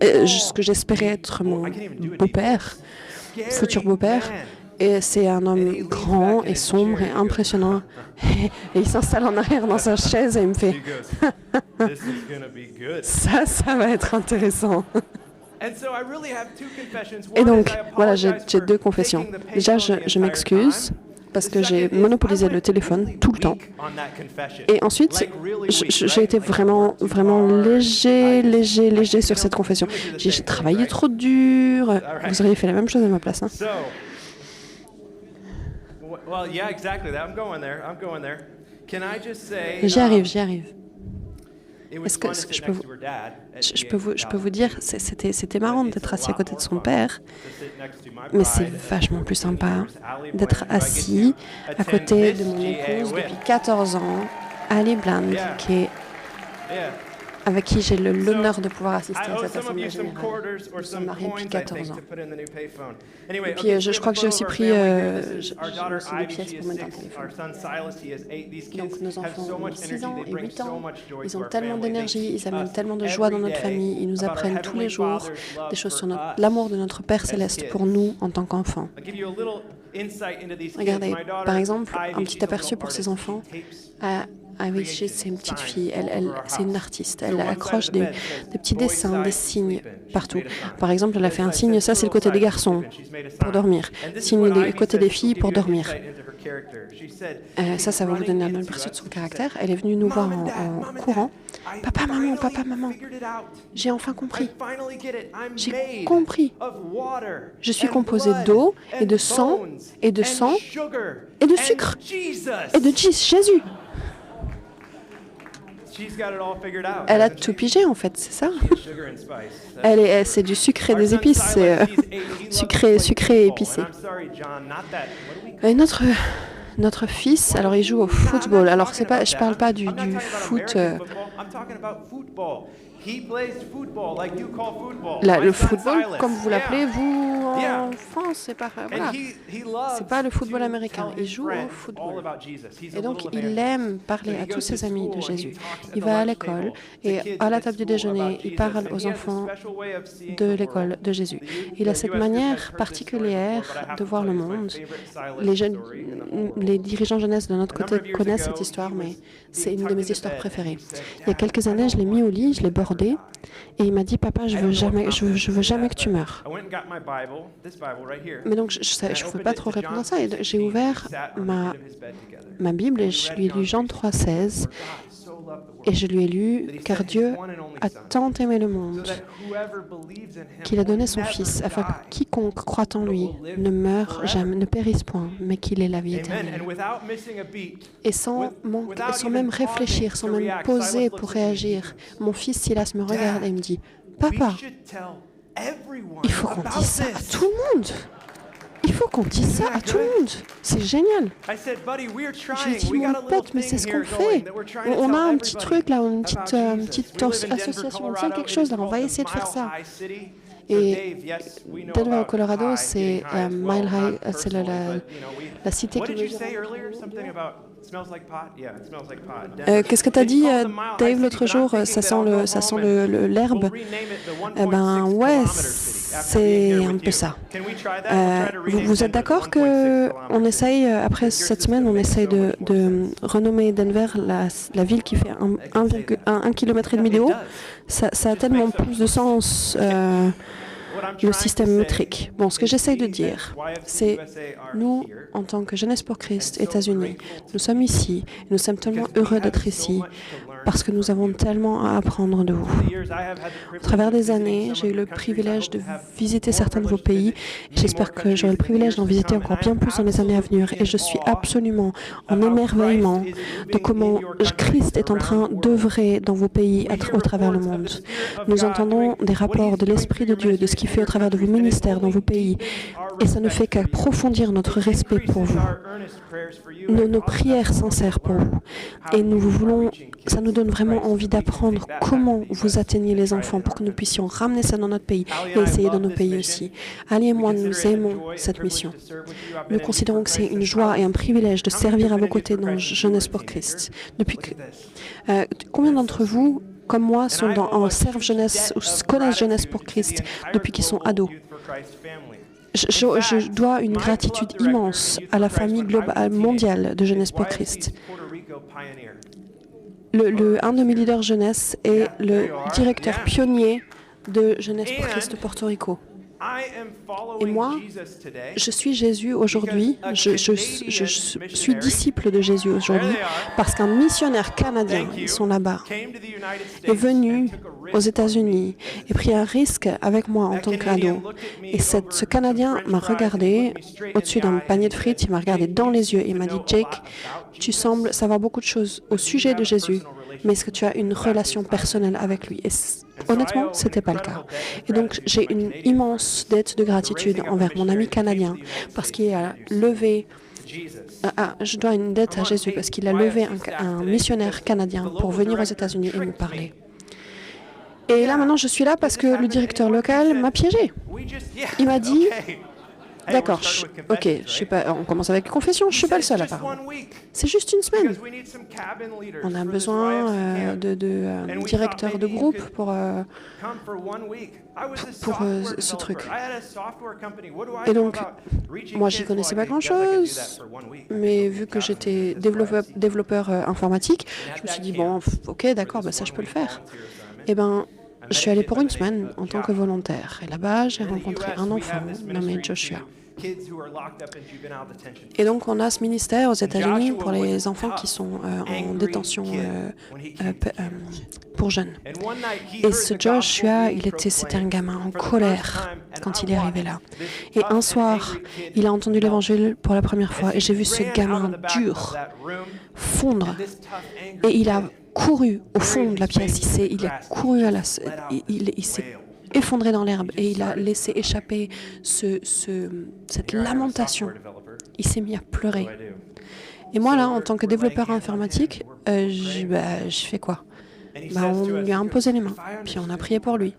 ce que j'espérais être mon beau-père, futur beau-père. Et c'est un homme grand et sombre et impressionnant. Et il s'installe en arrière dans sa chaise et il me fait ça va être intéressant. Et donc, voilà, j'ai deux confessions. Déjà, je m'excuse parce que j'ai monopolisé le téléphone tout le temps. Et ensuite, j'ai été vraiment léger sur cette confession. J'ai travaillé trop dur. Vous auriez fait la même chose à ma place. Hein. J'y arrive. Est-ce que je peux vous dire, c'était marrant d'être assis à côté de son père, mais c'est vachement plus sympa d'être assis à côté de mon épouse depuis 14 ans, Ali Bland, avec qui j'ai l'honneur de pouvoir assister à cette assemblée générale. Nous sommes mariés depuis 14 ans. Et puis, je crois que j'ai aussi pris des pièces pour mettre un téléphone. Donc, nos enfants ont 6 ans et 8 ans. Ils ont tellement d'énergie, ils amènent tellement de joie dans notre famille. Ils nous apprennent tous les jours des choses sur l'amour de notre Père Céleste pour nous en tant qu'enfants. Regardez, par exemple, un petit aperçu pour ces enfants. Avicii, c'est une petite fille, c'est une artiste. Elle accroche des petits dessins, des signes partout. Par exemple, elle a fait un signe, ça c'est le côté des garçons, pour dormir. Signe du côté des filles, pour dormir. Ça va vous donner un aperçu de son caractère. Elle est venue nous voir en courant. Papa, maman, j'ai enfin compris. J'ai compris. Je suis composée d'eau et de sang et de sucre et de Jésus. Elle a tout pigé en fait, c'est ça. C'est du sucre et des épices, c'est sucré et épicé. Et notre fils, alors il joue au football. Alors je parle pas du foot. Le football, comme vous l'appelez, vous, en France, c'est pas le football américain. Il joue au football. Et donc, il aime parler à tous ses amis de Jésus. Il va à l'école et à la table du déjeuner, il parle aux enfants de l'école de Jésus. Il a cette manière particulière de voir le monde. Les dirigeants jeunesse de notre côté connaissent cette histoire, mais c'est une de mes histoires préférées. Il y a quelques années, je l'ai mis au lit, je l'ai bordé. Et il m'a dit, papa, je veux jamais que tu meurs. Mais donc, je ne pouvais pas trop répondre à ça. Et j'ai ouvert ma Bible et je lui ai lu Jean 3,16. Et je lui ai lu, car Dieu a tant aimé le monde qu'il a donné son Fils, afin que quiconque croit en lui ne meure jamais, ne périsse point, mais qu'il ait la vie éternelle. Et sans même réfléchir, sans même poser pour réagir, mon fils Silas me regarde et me dit, « Papa, il faut qu'on dise ça à tout le monde. Il faut qu'on dise ça à tout le monde. C'est génial. » J'ai dit, mon pote, mais c'est ce qu'on fait. On a un petit truc là, une petite association, on fait quelque chose là, on va essayer de faire ça. Et Denver, au Colorado, c'est Mile High, c'est la cité qui mesure. Qu'est-ce que tu as dit, Dave, l'autre jour? Ça sent l'herbe. Eh ben ouais, c'est un peu ça. Vous êtes d'accord qu'on essaye, après cette semaine, on essaye de renommer Denver la ville qui fait 1,5 km de haut? Ça a tellement plus de sens. Le système métrique. Bon, ce que j'essaye de dire, c'est nous, en tant que Jeunesse pour Christ, États-Unis, nous sommes ici, et nous sommes tellement heureux d'être ici, parce que nous avons tellement à apprendre de vous. Au travers des années, j'ai eu le privilège de visiter certains de vos pays, et j'espère que j'aurai le privilège d'en visiter encore bien plus dans les années à venir, et je suis absolument en émerveillement de comment Christ est en train d'œuvrer dans vos pays au travers le monde. Nous entendons des rapports de l'Esprit de Dieu, de ce qu'il fait au travers de vos ministères dans vos pays. Et ça ne fait qu'approfondir notre respect pour vous, nos prières sincères pour vous. Et ça nous donne vraiment envie d'apprendre comment vous atteignez les enfants pour que nous puissions ramener ça dans notre pays et essayer dans nos pays aussi. Ali et moi, nous aimons cette mission. Nous considérons que c'est une joie et un privilège de servir à vos côtés dans Jeunesse pour Christ. Combien d'entre vous, comme moi, sont en serve jeunesse ou connaissent Jeunesse pour Christ depuis qu'ils sont ados? Je dois une gratitude immense à la famille globale mondiale de Jeunesse pour Christ. Un de mes leaders jeunesse est le directeur pionnier de Jeunesse pour Christ de Porto Rico. Et moi, je suis Jésus aujourd'hui, je suis disciple de Jésus aujourd'hui, parce qu'un missionnaire canadien, ils sont là-bas, est venu aux États-Unis et pris un risque avec moi en tant qu'ado. Et ce Canadien m'a regardé au-dessus d'un panier de frites, il m'a regardé dans les yeux et il m'a dit « Jake, tu sembles savoir beaucoup de choses au sujet de Jésus, mais est-ce que tu as une relation personnelle avec lui ?» Et honnêtement, ce n'était pas le cas. Et donc, j'ai une immense dette de gratitude envers mon ami canadien parce qu'il a levé... je dois une dette à Jésus parce qu'il a levé un missionnaire canadien pour venir aux États-Unis et me parler. Et là, maintenant, je suis là parce que le directeur local m'a piégé. Il m'a dit... D'accord, ok, on commence avec la confession, je ne suis pas le seul apparemment. C'est juste une semaine. On a besoin de directeurs de groupe pour ce truc. Et donc, moi, j'y connaissais pas grand-chose, mais vu que j'étais développeur informatique, je me suis dit, bon, ok, d'accord, ça, je peux le faire. Eh bien, je suis allée pour une semaine en tant que volontaire. Et là-bas, j'ai rencontré un enfant nommé Joshua. Et donc, on a ce ministère aux États-Unis pour les enfants qui sont en détention pour jeunes. Et ce Joshua, c'était un gamin en colère quand il est arrivé là. Et un soir, il a entendu l'Évangile pour la première fois. Et j'ai vu ce gamin dur fondre. Et il a couru au fond de la pièce. Il a couru il s'est effondré dans l'herbe et il a laissé échapper cette lamentation. Il s'est mis à pleurer. Et moi, là, en tant que développeur informatique, je fais quoi? On lui a imposé les mains, puis on a prié pour lui.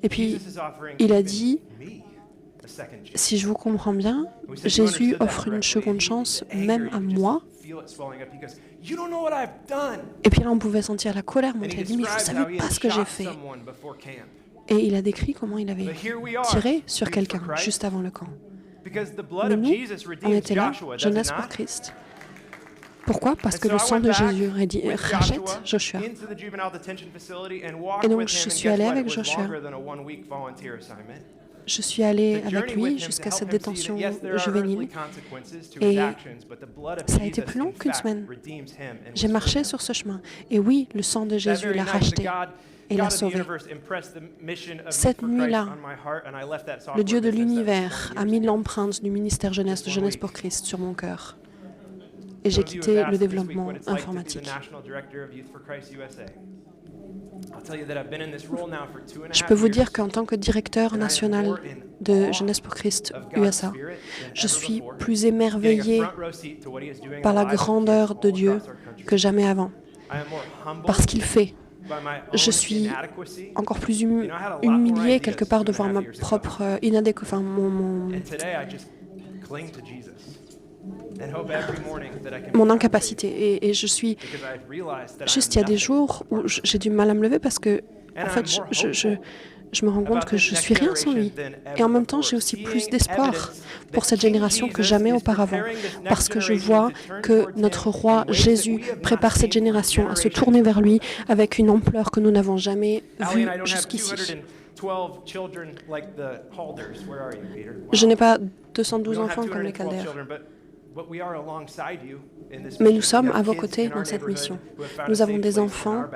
Et puis, il a dit, si je vous comprends bien, Jésus offre une seconde chance même à moi. Et puis là, on pouvait sentir la colère monter. Il a dit, mais vous ne savez pas ce que j'ai fait. Et il a décrit comment il avait tiré sur quelqu'un juste avant le camp. Mais nous, on était là, Jeunesse pour Christ. Pourquoi? Parce que le sang de Jésus rachète Joshua. Et donc, je suis allée avec Joshua. Je suis allée avec lui jusqu'à cette détention juvénile. Et ça a été plus long qu'une semaine. J'ai marché sur ce chemin. Et oui, le sang de Jésus l'a racheté et l'a sauvé. Cette nuit-là, le Dieu de l'univers a mis l'empreinte du ministère jeunesse de Jeunesse pour Christ sur mon cœur. Et j'ai quitté le développement informatique. Je peux vous dire qu'en tant que directeur national de Jeunesse pour Christ USA, je suis plus émerveillé par la grandeur de Dieu que jamais avant. Parce qu'il fait. Je suis encore plus humilié quelque part de voir ma propre inadéquation, mon incapacité. Et je suis juste, il y a des jours où j'ai du mal à me lever parce que, en fait, je me rends compte que je suis rien sans lui. Et en même temps, j'ai aussi plus d'espoir pour cette génération que jamais auparavant, parce que je vois que notre roi Jésus prépare cette génération à se tourner vers lui avec une ampleur que nous n'avons jamais vue jusqu'ici. Je n'ai pas 212 enfants comme les Chaldéens. Mais nous sommes à vos côtés dans cette mission. Nous avons des enfants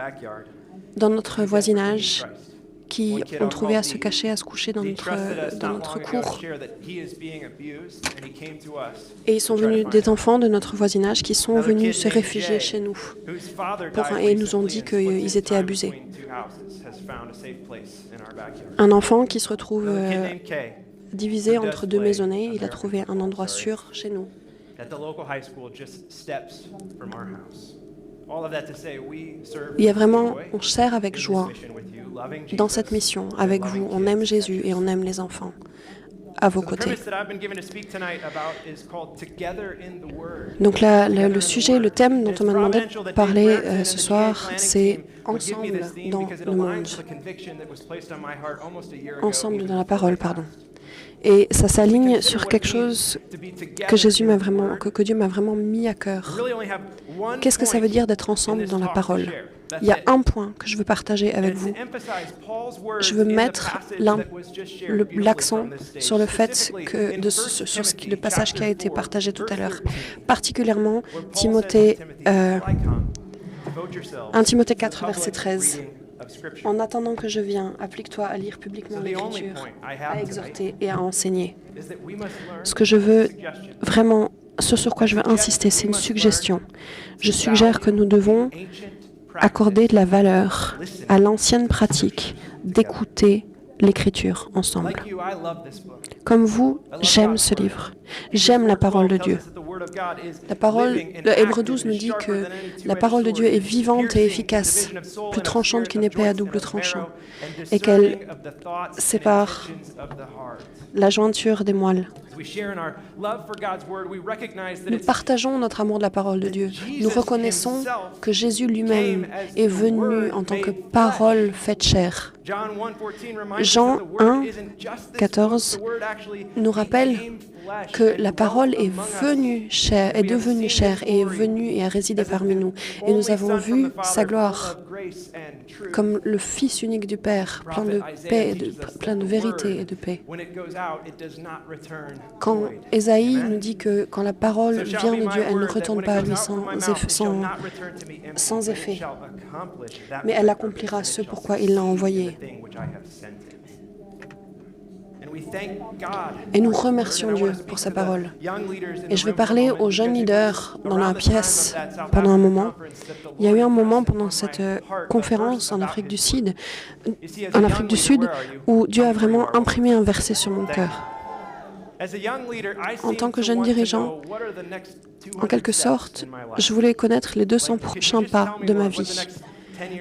dans notre voisinage qui ont trouvé à se cacher, à se coucher dans notre cour. Et ils sont venus, des enfants de notre voisinage qui sont venus se réfugier chez nous et nous ont dit qu'ils étaient abusés. Un enfant qui se retrouve divisé entre deux maisonnées. Il a trouvé un endroit sûr chez nous. Il y a vraiment, on sert avec joie dans cette mission, avec vous. On aime Jésus et on aime les enfants à vos côtés. Donc le sujet, le thème dont on m'a demandé de parler ce soir, c'est ensemble dans le monde. Ensemble dans la parole, pardon. Et ça s'aligne sur quelque chose que que Dieu m'a vraiment mis à cœur. Qu'est-ce que ça veut dire d'être ensemble dans la parole? Il y a un point que je veux partager avec vous. Je veux mettre l'accent sur le fait que, sur le passage qui a été partagé tout à l'heure, particulièrement 1 Timothée 4, verset 13. En attendant que je vienne, applique-toi à lire publiquement l'Écriture, à exhorter et à enseigner. Ce que je veux vraiment, ce sur quoi je veux insister, c'est une suggestion. Je suggère que nous devons accorder de la valeur à l'ancienne pratique d'écouter l'Écriture ensemble. Comme vous, j'aime ce livre. J'aime la parole de Dieu. Le Hébreux 12 nous dit que la parole de Dieu est vivante et efficace, plus tranchante qu'une épée à double tranchant, et qu'elle sépare la jointure des moelles. Nous partageons notre amour de la parole de Dieu. Nous reconnaissons que Jésus lui-même est venu en tant que parole faite chair. Jean 1, 14 nous rappelle que la parole est devenue chair et est venue et a résidé parmi nous. Et nous avons vu sa gloire comme le Fils unique du Père, plein de paix, plein de vérité et de paix. Quand Ésaïe nous dit que quand la parole vient de Dieu, elle ne retourne pas à lui sans effet, mais elle accomplira ce pourquoi il l'a envoyé. Et nous remercions Dieu pour sa parole. Et je vais parler aux jeunes leaders dans la pièce pendant un moment. Il y a eu un moment pendant cette conférence en Afrique du Sud où Dieu a vraiment imprimé un verset sur mon cœur. En tant que jeune dirigeant, en quelque sorte, je voulais connaître les 200 prochains pas de ma vie.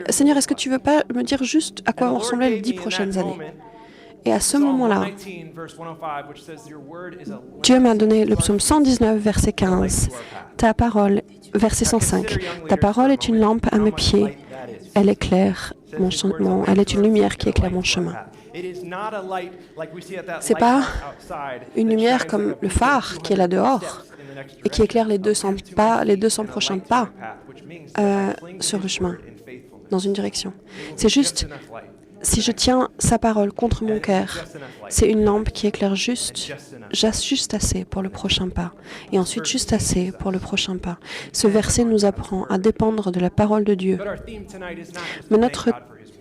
Seigneur, est-ce que tu ne veux pas me dire juste à quoi vont ressembler les 10 prochaines années? Et à ce moment-là, Dieu m'a donné le psaume 119, verset 15. Ta parole, verset 105. Ta parole est une lampe à mes pieds. Elle éclaire elle est une lumière qui éclaire mon chemin. C'est pas une lumière comme le phare qui est là dehors et qui éclaire les 200 prochains pas sur le chemin, dans une direction. C'est juste, si je tiens sa parole contre mon cœur, c'est une lampe qui éclaire juste assez pour le prochain pas. Et ensuite, juste assez pour le prochain pas. Ce verset nous apprend à dépendre de la parole de Dieu. Mais notre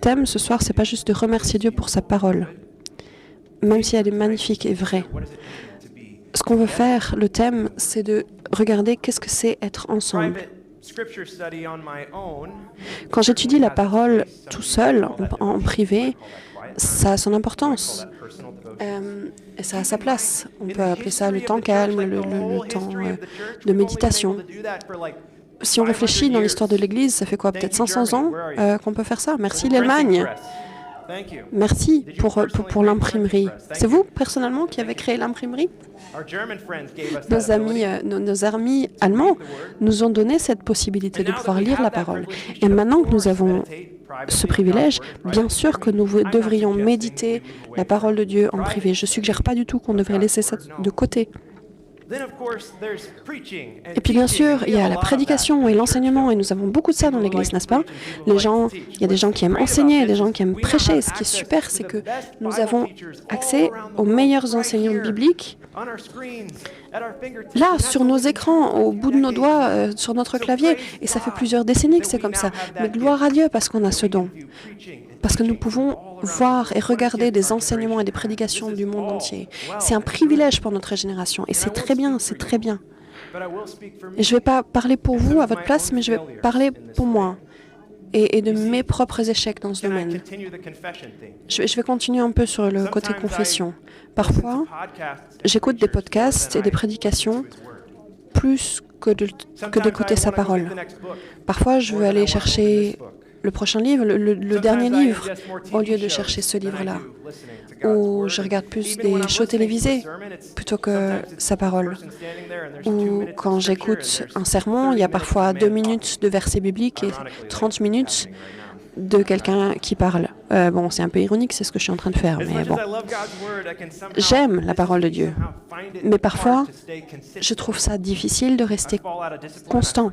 thème ce soir, c'est pas juste de remercier Dieu pour sa parole, même si elle est magnifique et vraie. Ce qu'on veut faire, le thème, c'est de regarder qu'est-ce que c'est être ensemble. Quand j'étudie la parole tout seul, en privé, ça a son importance. Et ça a sa place. On peut appeler ça le temps calme, le temps de méditation. Si on réfléchit dans l'histoire de l'Église, ça fait quoi, peut-être 500 ans qu'on peut faire ça? Merci l'Allemagne. Merci pour l'imprimerie. C'est vous, personnellement, qui avez créé l'imprimerie? Nos amis allemands nous ont donné cette possibilité de pouvoir lire la parole. Et maintenant que nous avons ce privilège, bien sûr que nous devrions méditer la parole de Dieu en privé. Je ne suggère pas du tout qu'on devrait laisser ça de côté. Et puis bien sûr, il y a la prédication et l'enseignement, et nous avons beaucoup de ça dans l'Église, n'est-ce pas? Il y a des gens qui aiment enseigner, des gens qui aiment prêcher. Ce qui est super, c'est que nous avons accès aux meilleurs enseignants bibliques là, sur nos écrans, au bout de nos doigts, sur notre clavier. Et ça fait plusieurs décennies que c'est comme ça. Mais gloire à Dieu parce qu'on a ce don. Parce que nous pouvons voir et regarder des enseignements et des prédications du monde entier. C'est un privilège pour notre génération. Et c'est très bien, c'est très bien. Et je ne vais pas parler pour vous à votre place, mais je vais parler pour moi. et de mes propres échecs dans ce domaine. Je vais continuer un peu sur le côté confession. Parfois, j'écoute des podcasts et des prédications plus que d'écouter sa parole. Parfois, je veux aller chercher le prochain livre, le dernier livre, au lieu de chercher ce livre-là. Ou je regarde plus des shows télévisés plutôt que sa parole. Ou quand j'écoute un sermon, il y a parfois 2 minutes de versets bibliques et 30 minutes de quelqu'un qui parle. Bon, c'est un peu ironique, c'est ce que je suis en train de faire, mais bon. J'aime la parole de Dieu, mais parfois, je trouve ça difficile de rester constant.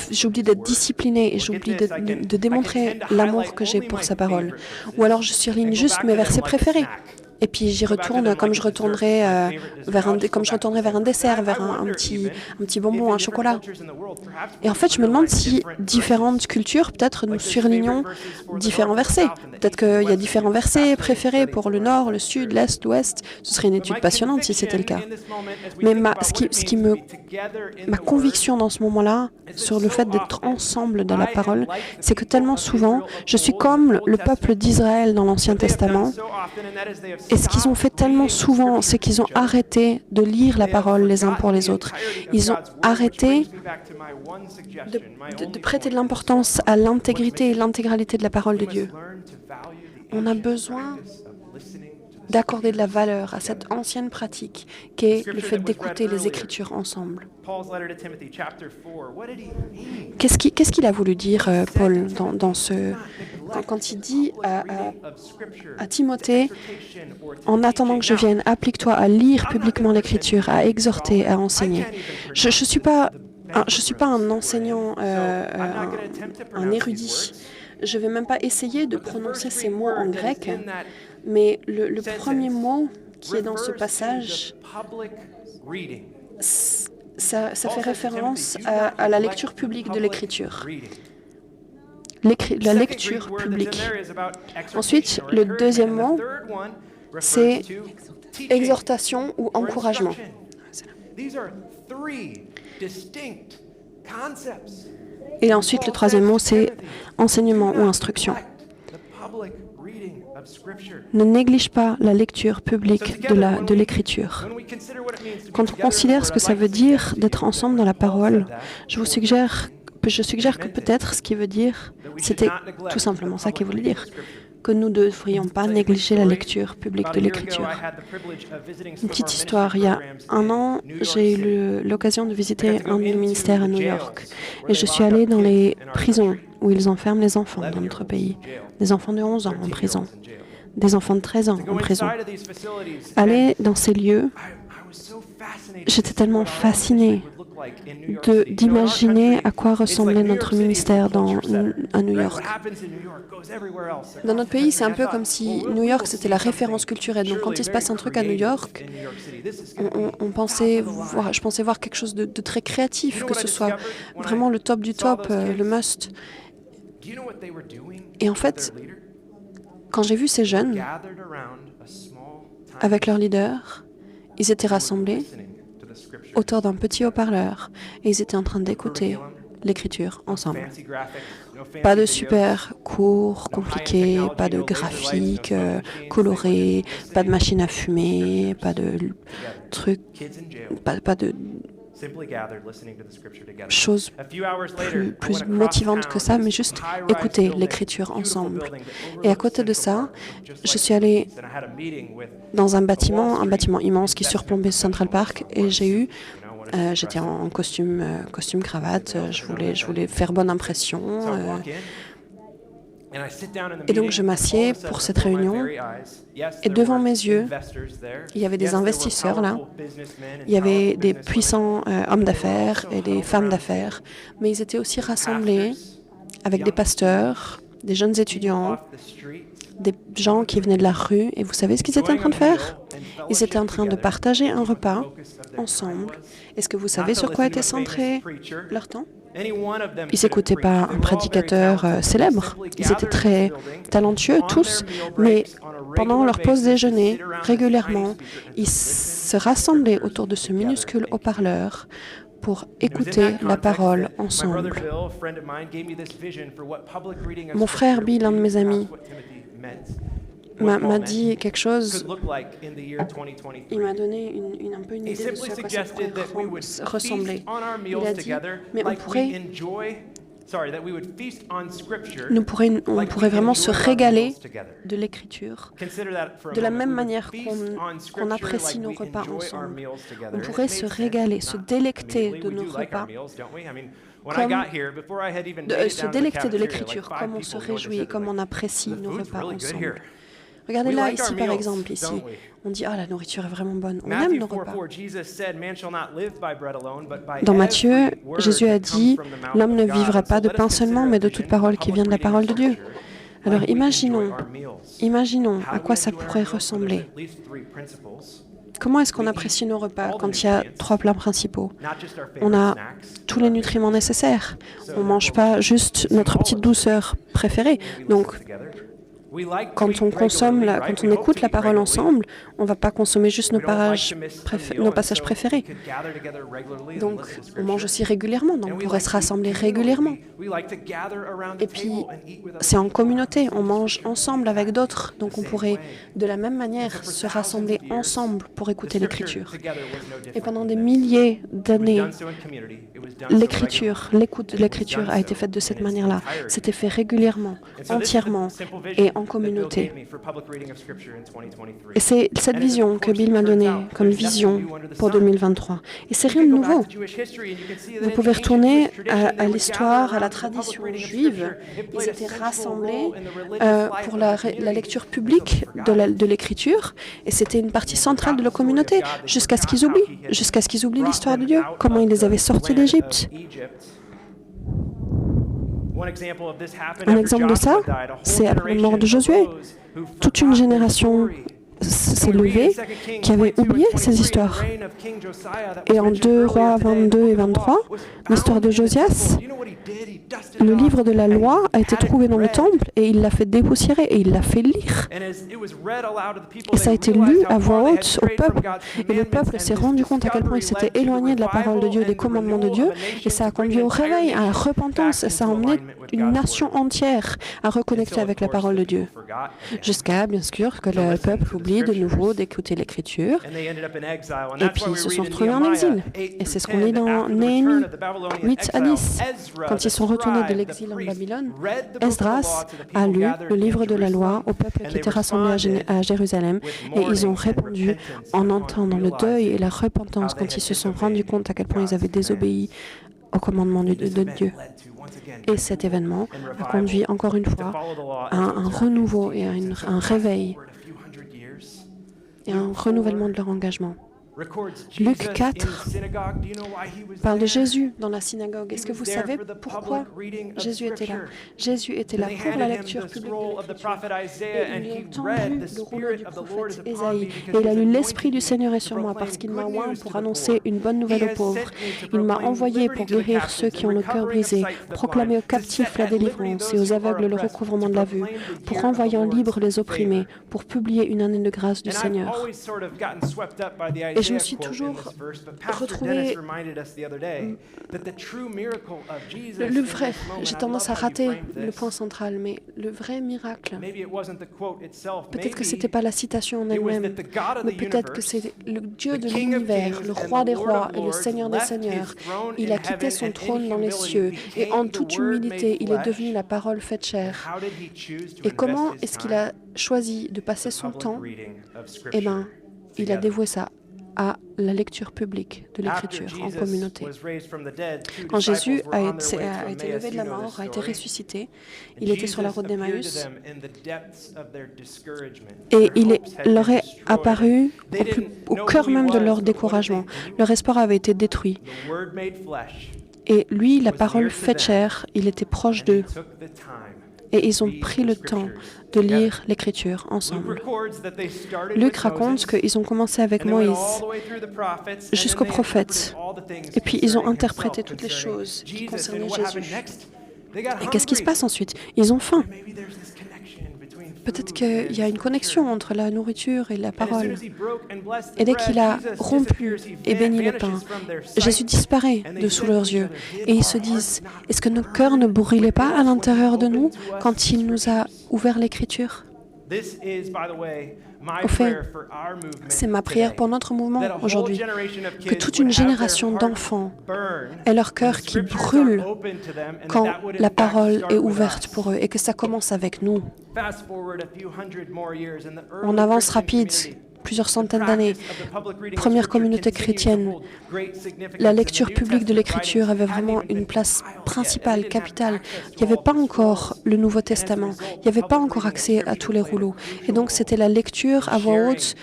J'oublie d'être discipliné et j'oublie de démontrer l'amour que j'ai pour sa parole. Ou alors je surligne juste mes versets préférés. Et puis j'y retourne comme je retournerais vers un dessert, vers un petit bonbon, un chocolat. Et en fait, je me demande si différentes cultures, peut-être nous surlignons différents versets. Peut-être qu'il y a différents versets préférés pour le nord, le sud, l'est, l'ouest. Ce serait une étude passionnante si c'était le cas. Mais ma conviction dans ce moment-là, sur le fait d'être ensemble dans la parole, c'est que tellement souvent, je suis comme le peuple d'Israël dans l'Ancien Testament. Et ce qu'ils ont fait tellement souvent, c'est qu'ils ont arrêté de lire la parole les uns pour les autres. Ils ont arrêté de prêter de l'importance à l'intégrité et l'intégralité de la parole de Dieu. On a besoin d'accorder de la valeur à cette ancienne pratique qui est le fait d'écouter les Écritures ensemble. Qu'est-ce qu'il a voulu dire, Paul, quand il dit à Timothée, en attendant que je vienne, applique-toi à lire publiquement l'Écriture, à exhorter, à enseigner. Je ne suis pas un enseignant, un érudit. Je ne vais même pas essayer de prononcer ces mots en grec, mais le premier mot qui est dans ce passage, ça fait référence à la lecture publique de l'Écriture. La lecture publique. Ensuite, le deuxième mot, c'est exhortation ou encouragement. Et ensuite, le troisième mot, c'est enseignement ou instruction. Ne néglige pas la lecture publique de l'Écriture. Quand on considère ce que ça veut dire d'être ensemble dans la parole, je suggère que peut-être ce qu'il veut dire, c'était tout simplement ça qu'il voulait dire, que nous ne devrions pas négliger la lecture publique de l'Écriture. Une petite histoire, il y a 1 an, j'ai eu l'occasion de visiter un ministère à New York et je suis allée dans les prisons où ils enferment les enfants dans notre pays, des enfants de 11 ans en prison, des enfants de 13 ans en prison. Aller dans ces lieux, j'étais tellement fascinée d'imaginer à quoi ressemblait notre ministère à New York. Dans notre pays, c'est un peu comme si New York, c'était la référence culturelle. Donc, quand il se passe un truc à New York, je pensais voir quelque chose de très créatif, que ce soit vraiment le top du top, le must. Et en fait, quand j'ai vu ces jeunes, avec leur leader, ils étaient rassemblés autour d'un petit haut-parleur et ils étaient en train d'écouter l'Écriture ensemble. Pas de super cours compliqués, pas de graphiques colorés, pas de machine à fumer, pas de trucs, pas de choses plus motivantes que ça, mais juste écouter l'Écriture ensemble. Et à côté de ça, je suis allée dans un bâtiment immense qui surplombait Central Park et j'étais en costume cravate, je voulais faire bonne impression. Et donc je m'assieds pour cette réunion et devant mes yeux, il y avait des investisseurs là, il y avait des puissants hommes d'affaires et des femmes d'affaires, mais ils étaient aussi rassemblés avec des pasteurs, des jeunes étudiants, des gens qui venaient de la rue. Et vous savez ce qu'ils étaient en train de faire? Ils étaient en train de partager un repas ensemble. Est-ce que vous savez sur quoi était centré leur temps? Ils n'écoutaient pas un prédicateur célèbre. Ils étaient très talentueux tous, mais pendant leur pause déjeuner, régulièrement, ils se rassemblaient autour de ce minuscule haut-parleur pour écouter la parole ensemble. Mon frère Bill, un de mes amis, m'a dit quelque chose, il m'a donné un peu une idée de ce à quoi ça pourrait ressembler. Il a dit, mais on pourrait vraiment se régaler de l'Écriture, de la même manière qu'on apprécie nos repas ensemble. On pourrait se régaler, se délecter de nos repas, se délecter de l'Écriture, comme on se réjouit, comme on apprécie nos repas ensemble. Regardez là, ici, par exemple, ici. On dit, la nourriture est vraiment bonne. On aime nos repas. Dans Matthieu, Jésus a dit, l'homme ne vivra pas de pain seulement, mais de toute parole qui vient de la parole de Dieu. Alors imaginons à quoi ça pourrait ressembler. Comment est-ce qu'on apprécie nos repas quand il y a 3 plats principaux? On a tous les nutriments nécessaires. On ne mange pas juste notre petite douceur préférée. Donc, quand on écoute la parole ensemble, on ne va pas consommer juste nos passages préférés. Donc, on mange aussi régulièrement, donc on pourrait se rassembler régulièrement. Et puis, c'est en communauté, on mange ensemble avec d'autres, donc on pourrait de la même manière se rassembler ensemble pour écouter l'Écriture. Et pendant des milliers d'années, l'écoute de l'Écriture a été faite de cette manière-là. C'était fait régulièrement, entièrement et en communauté. Et c'est cette vision que Bill m'a donnée comme vision pour 2023. Et c'est rien de nouveau. Vous pouvez retourner à l'histoire, à la tradition juive. Ils étaient rassemblés pour la lecture publique de l'Écriture, et c'était une partie centrale de la communauté, jusqu'à ce qu'ils oublient l'histoire de Dieu, comment il les avait sortis d'Égypte. Un exemple de ça, c'est après la mort de Josué. Toute une génération s'est levée qui avait oublié ces histoires. Et en 2 Rois 22 et 23, l'histoire de Josias, le livre de la loi a été trouvé dans le temple et il l'a fait dépoussiérer et il l'a fait lire. Et ça a été lu à voix haute au peuple. Et le peuple s'est rendu compte à quel point il s'était éloigné de la parole de Dieu, des commandements de Dieu. Et ça a conduit au réveil, à la repentance. Et ça a emmené une nation entière à reconnecter avec la parole de Dieu. Jusqu'à, bien sûr, que le peuple oublie de nouveau d'écouter l'Écriture. Et puis ils se sont retrouvés en exil. Et c'est ce qu'on lit dans Néhémie 8 à 10. Quand ils sont retournés de l'exil en Babylone, Esdras a lu le livre de la loi au peuple qui était rassemblé à Jérusalem, et ils ont répondu en entendant le deuil et la repentance quand ils se sont rendus compte à quel point ils avaient désobéi au commandement de Dieu. Et cet événement a conduit encore une fois à un renouveau et à un réveil et un renouvellement de leur engagement. Luc 4 parle de Jésus dans la synagogue. Est-ce que vous savez pourquoi Jésus était là? Jésus était là pour la lecture publique de l'Écriture. Et il a entendu le rouleau du prophète Ésaïe. Et il a lu « L'Esprit du Seigneur est sur moi, parce qu'il m'a oint pour annoncer une bonne nouvelle aux pauvres. Il m'a envoyé pour guérir ceux qui ont le cœur brisé, proclamer aux captifs la délivrance et aux aveugles le recouvrement de la vue, pour renvoyer en libre les opprimés, pour publier une année de grâce du Seigneur. » Et je me suis toujours retrouvé le vrai. J'ai tendance à rater le point central, mais le vrai miracle. Peut-être que c'était pas la citation en elle-même, mais peut-être que c'est le Dieu de l'univers, le roi des rois et le Seigneur des seigneurs. Il a quitté son trône dans les cieux et en toute humilité, il est devenu la parole faite chair. Et comment est-ce qu'il a choisi de passer son temps? Eh bien, il a dévoué ça à la lecture publique de l'Écriture en communauté. Quand Jésus a été levé de la mort, a été ressuscité, il était sur la route d'Emmaüs et il leur est apparu au cœur même de leur découragement. Leur espoir avait été détruit. Et lui, la parole faite chair, il était proche d'eux. Et ils ont pris le temps de lire l'Écriture ensemble. Luc raconte qu'ils ont commencé avec Moïse jusqu'au prophète. Et puis ils ont interprété toutes les choses qui concernaient Jésus. Et qu'est-ce qui se passe ensuite? Ils ont faim. Peut-être qu'il y a une connexion entre la nourriture et la parole. Et dès qu'il a rompu et béni le pain, Jésus disparaît de sous leurs yeux. Et ils se disent, est-ce que nos cœurs ne brûlaient pas à l'intérieur de nous quand il nous a ouvert l'Écriture? Au fait, c'est ma prière pour notre mouvement aujourd'hui, que toute une génération d'enfants ait leur cœur qui brûle quand la parole est ouverte pour eux et que ça commence avec nous. On avance rapide, plusieurs centaines d'années, première communauté chrétienne. La lecture publique de l'Écriture avait vraiment une place principale, capitale. Il n'y avait pas encore le Nouveau Testament, il n'y avait pas encore accès à tous les rouleaux. Et donc c'était la lecture à voix haute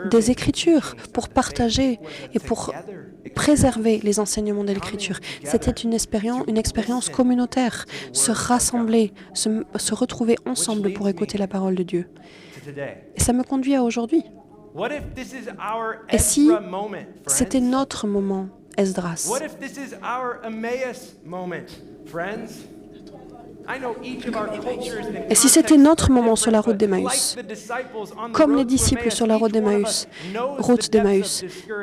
des Écritures pour partager et pour préserver les enseignements de l'Écriture. C'était une expérience communautaire, se rassembler, se retrouver ensemble pour écouter la parole de Dieu. Et ça me conduit à aujourd'hui. Et si c'était notre moment, Esdras? Et si c'était notre moment sur la route d'Emmaüs, comme les disciples sur la route d'Emmaüs,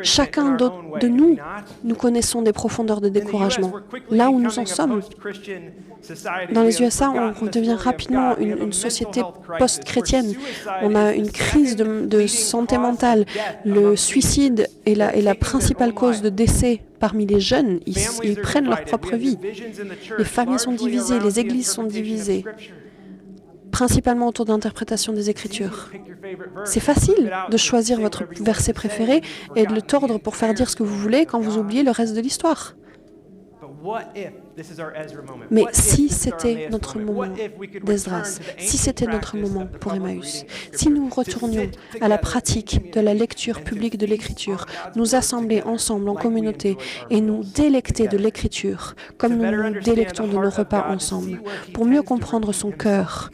chacun de nous, nous connaissons des profondeurs de découragement. Là où nous en sommes, dans les USA, on redevient rapidement une société post-chrétienne. On a une crise de santé mentale. Le suicide est la principale cause de décès parmi les jeunes. Ils prennent leur propre vie. Les familles sont divisées, les églises sont divisées, principalement autour de l'interprétation des Écritures. C'est facile de choisir votre verset préféré et de le tordre pour faire dire ce que vous voulez quand vous oubliez le reste de l'histoire. Mais si c'était notre moment d'Esdras, si c'était notre moment pour Emmaüs, si nous retournions à la pratique de la lecture publique de l'Écriture, nous assembler ensemble en communauté et nous délecter de l'Écriture comme nous nous délectons de nos repas ensemble, pour mieux comprendre son cœur,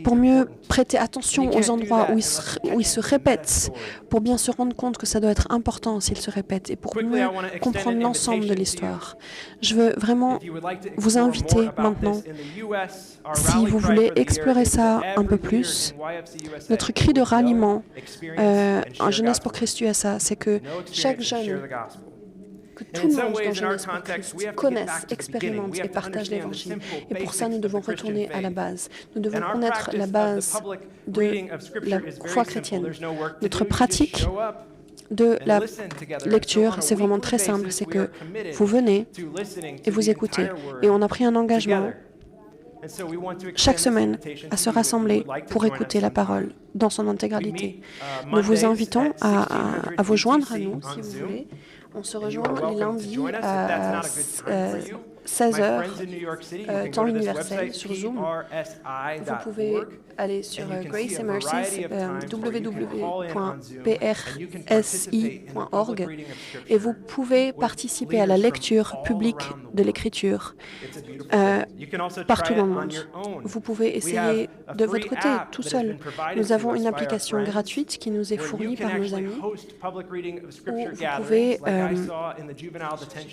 pour mieux prêter attention aux endroits où il se répète, pour bien se rendre compte que ça doit être important s'il se répète, et pour mieux comprendre l'ensemble de l'histoire. Je veux vraiment vous inviter maintenant, si vous voulez explorer ça un peu plus, notre cri de ralliement en Jeunesse pour Christ USA, c'est que chaque jeune, que tout le monde dans Jeunesse pour Christ connaisse, expérimente et partage l'Évangile. Et pour ça, nous devons retourner à la base. Nous devons connaître la base de la foi chrétienne. Notre pratique de la lecture, c'est vraiment très simple. C'est que vous venez et vous écoutez. Et on a pris un engagement chaque semaine à se rassembler pour écouter la parole dans son intégralité. Nous vous invitons à vous joindre à nous, si vous voulez. On se rejoint les lundis à 16h, temps universel, sur Zoom. Vous pouvez aller sur Grace and Mercy, www.prsi.org, et vous pouvez participer à la lecture publique de l'Écriture partout dans le monde. Vous pouvez essayer de votre côté, tout seul. Nous avons une application gratuite qui nous est fournie par nos amis, où vous pouvez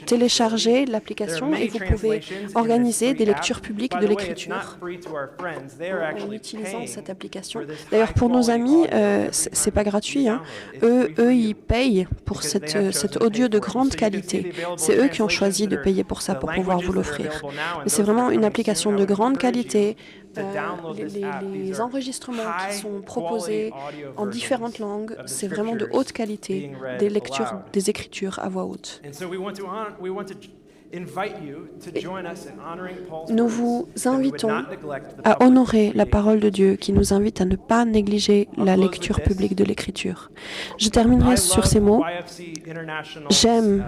télécharger l'application et vous pouvez organiser des lectures publiques de l'Écriture en utilisant cette application. D'ailleurs, pour nos amis, c'est pas gratuit. Hein. Eux, ils payent pour cet audio de grande qualité. C'est eux qui ont choisi de payer pour ça, pour pouvoir vous l'offrir. Mais c'est vraiment une application de grande qualité. Les enregistrements qui sont proposés en différentes langues, c'est vraiment de haute qualité, des lectures, des écritures à voix haute. Nous vous invitons à honorer la parole de Dieu qui nous invite à ne pas négliger la lecture publique de l'Écriture. Je terminerai sur ces mots. J'aime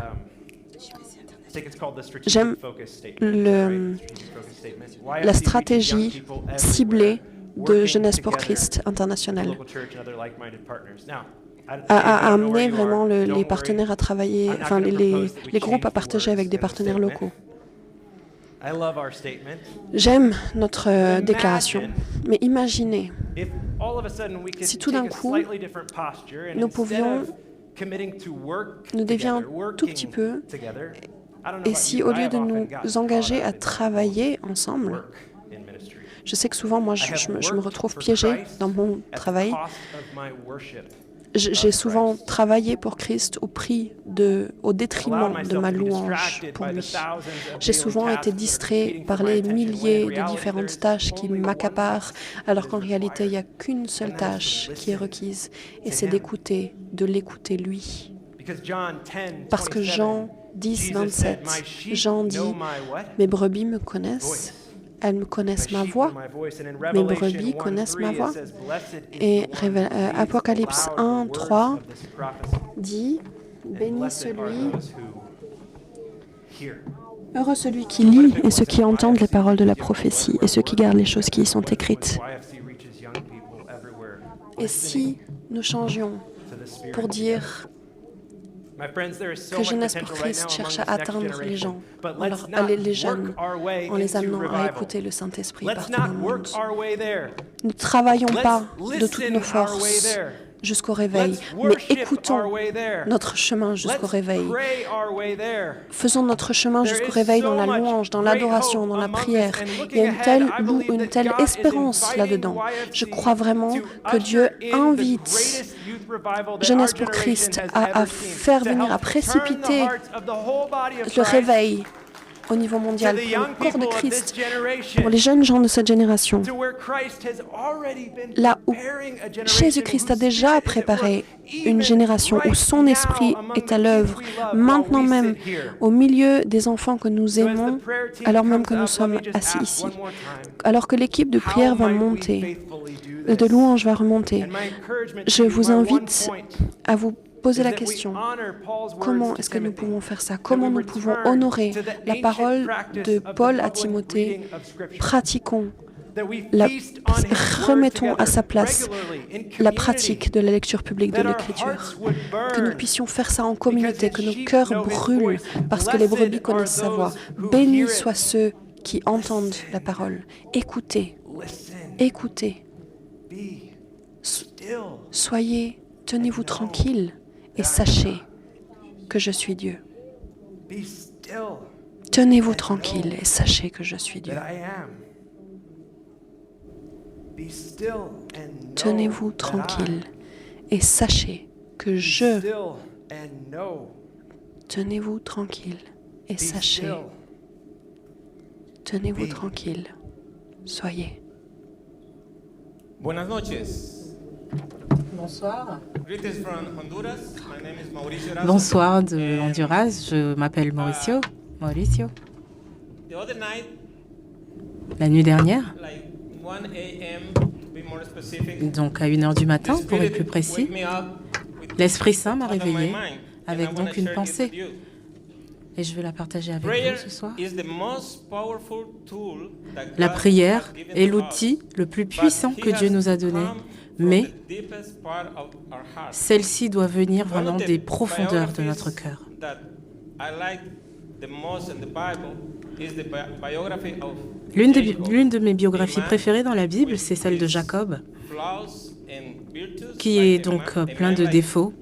la stratégie ciblée de Jeunesse pour Christ internationale à amener vraiment les partenaires à travailler, enfin les groupes à partager avec des partenaires locaux. J'aime notre déclaration, mais imaginez si tout d'un coup nous dévions un tout petit peu, et si au lieu de nous engager à travailler ensemble, Je sais que souvent, moi, je me retrouve piégée dans mon travail. J'ai souvent travaillé pour Christ au détriment de ma louange pour lui. J'ai souvent été distrait par les milliers de différentes tâches qui m'accaparent, alors qu'en réalité, il n'y a qu'une seule tâche qui est requise, et c'est de l'écouter lui. Parce que Jean 10, 27, Jean dit « Mes brebis me connaissent, elles me connaissent ma voix, mes brebis connaissent ma voix. » Et Apocalypse 1, 3 dit « Béni celui, heureux celui qui lit et ceux qui entendent les paroles de la prophétie et ceux qui gardent les choses qui y sont écrites. » Et si nous changions pour dire que Jeunesse pour Christ cherche à atteindre les gens, les jeunes, en les amenant à écouter le Saint-Esprit partout dans le monde. Ne travaillons pas de toutes nos forces jusqu'au réveil, mais écoutons notre chemin jusqu'au réveil. Faisons notre chemin jusqu'au réveil dans la louange, dans l'adoration, dans la prière. Il y a une telle espérance là-dedans. Je crois vraiment que Dieu invite Jeunesse pour Christ à faire venir, à précipiter le réveil au niveau mondial pour le corps de Christ, pour les jeunes gens de cette génération, là où Jésus-Christ a déjà préparé une génération où son esprit est à l'œuvre, maintenant même, au milieu des enfants que nous aimons, alors même que nous sommes assis ici, alors que l'équipe de prière va monter, de louange va remonter. Je vous invite à vous poser la question, comment est-ce que nous pouvons faire ça? Comment nous pouvons honorer la parole de Paul à Timothée? Pratiquons, remettons à sa place la pratique de la lecture publique de l'Écriture. Que nous puissions faire ça en communauté, que nos cœurs brûlent parce que les brebis connaissent sa voix. Bénis soient ceux qui entendent la parole. Écoutez, écoutez. Soyez, tenez-vous tranquille et sachez que je suis Dieu. Tenez-vous tranquille et sachez que je suis Dieu. Tenez-vous tranquille et sachez que je... Tenez-vous tranquille et sachez. Tenez-vous tranquille. Soyez. Buenas noches. Bonsoir. Greetings from Honduras. My name is Mauricio Erazo. Bonsoir de Honduras, je m'appelle Mauricio. The other night, la nuit dernière, like 1 a.m. to be more specific, donc à 1h du matin pour être plus précis, l'Esprit Saint m'a réveillé avec donc une pensée. Et je vais la partager avec vous ce soir. La prière est l'outil le plus puissant que Dieu nous a donné, mais celle-ci doit venir vraiment des profondeurs de notre cœur. L'une de mes biographies préférées dans la Bible, c'est celle de Jacob, qui est donc plein de défauts,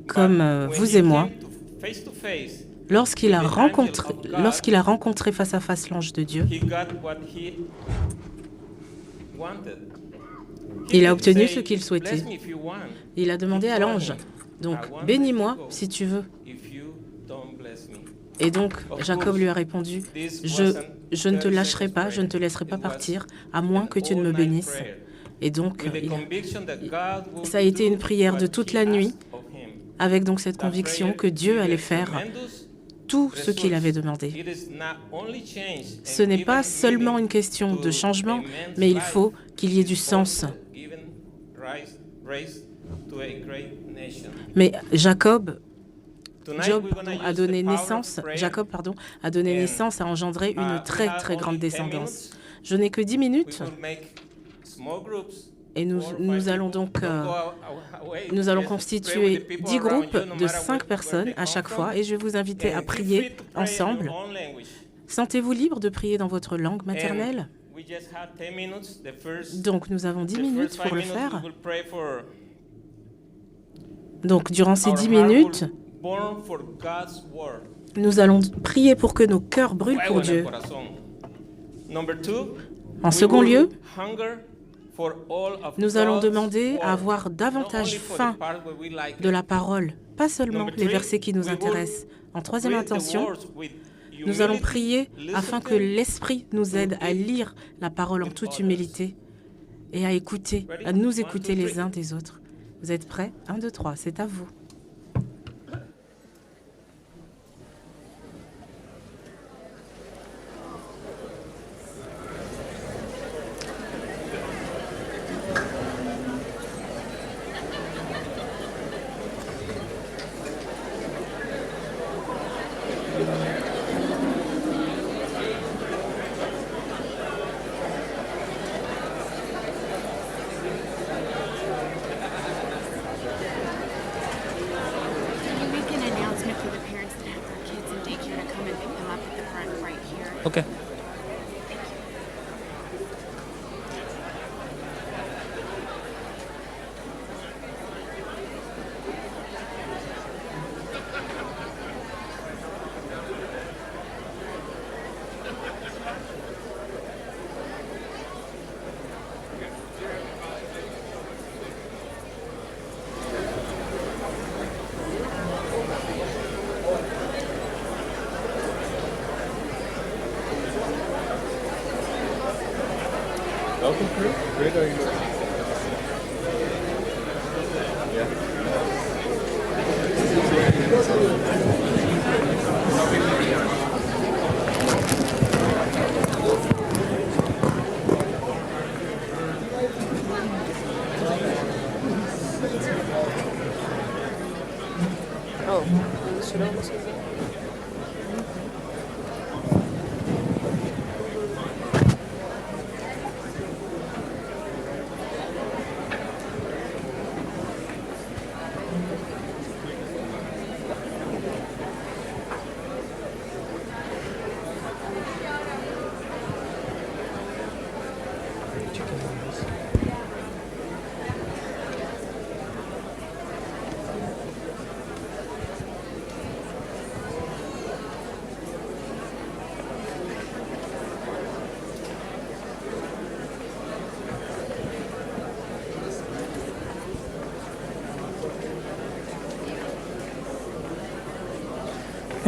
comme vous et moi. Lorsqu'il a rencontré face à face l'ange de Dieu, il a obtenu ce qu'il souhaitait. Il a demandé à l'ange, donc, bénis-moi si tu veux. Et donc, Jacob lui a répondu, je ne te lâcherai pas, je ne te laisserai pas partir, à moins que tu ne me bénisses. Et donc, ça a été une prière de toute la nuit, avec donc cette conviction que Dieu allait faire tout ce qu'il avait demandé. Ce n'est pas seulement une question de changement, mais il faut qu'il y ait du sens. Mais Jacob a donné naissance à engendrer une très très grande descendance. Je n'ai que 10 minutes et nous allons donc constituer 10 groupes de 5 personnes à chaque fois et je vais vous inviter à prier ensemble. Sentez-vous libre de prier dans votre langue maternelle? Donc nous avons 10 minutes pour le faire. Donc durant ces 10 minutes, nous allons prier pour que nos cœurs brûlent pour Dieu. En second lieu, nous allons demander à avoir davantage faim de la parole, pas seulement les versets qui nous intéressent. En troisième intention, nous allons prier afin que l'Esprit nous aide à lire la parole en toute humilité et à écouter, à nous écouter les uns des autres. Vous êtes prêts? 1, 2, 3, c'est à vous. Okay. Welcome, Chris. Great, are you?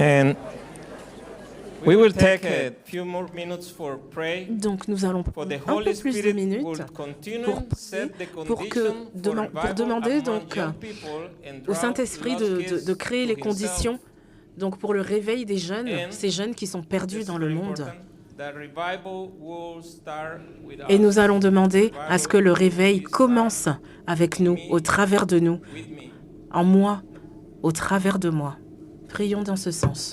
And we will take a few more minutes for pray. Donc nous allons prendre un peu plus de minutes pour demander donc au Saint-Esprit de créer les conditions donc pour le réveil des jeunes, ces jeunes qui sont perdus dans le monde. Et nous allons demander à ce que le réveil commence avec nous, au travers de nous, en moi, au travers de moi. Prions dans ce sens.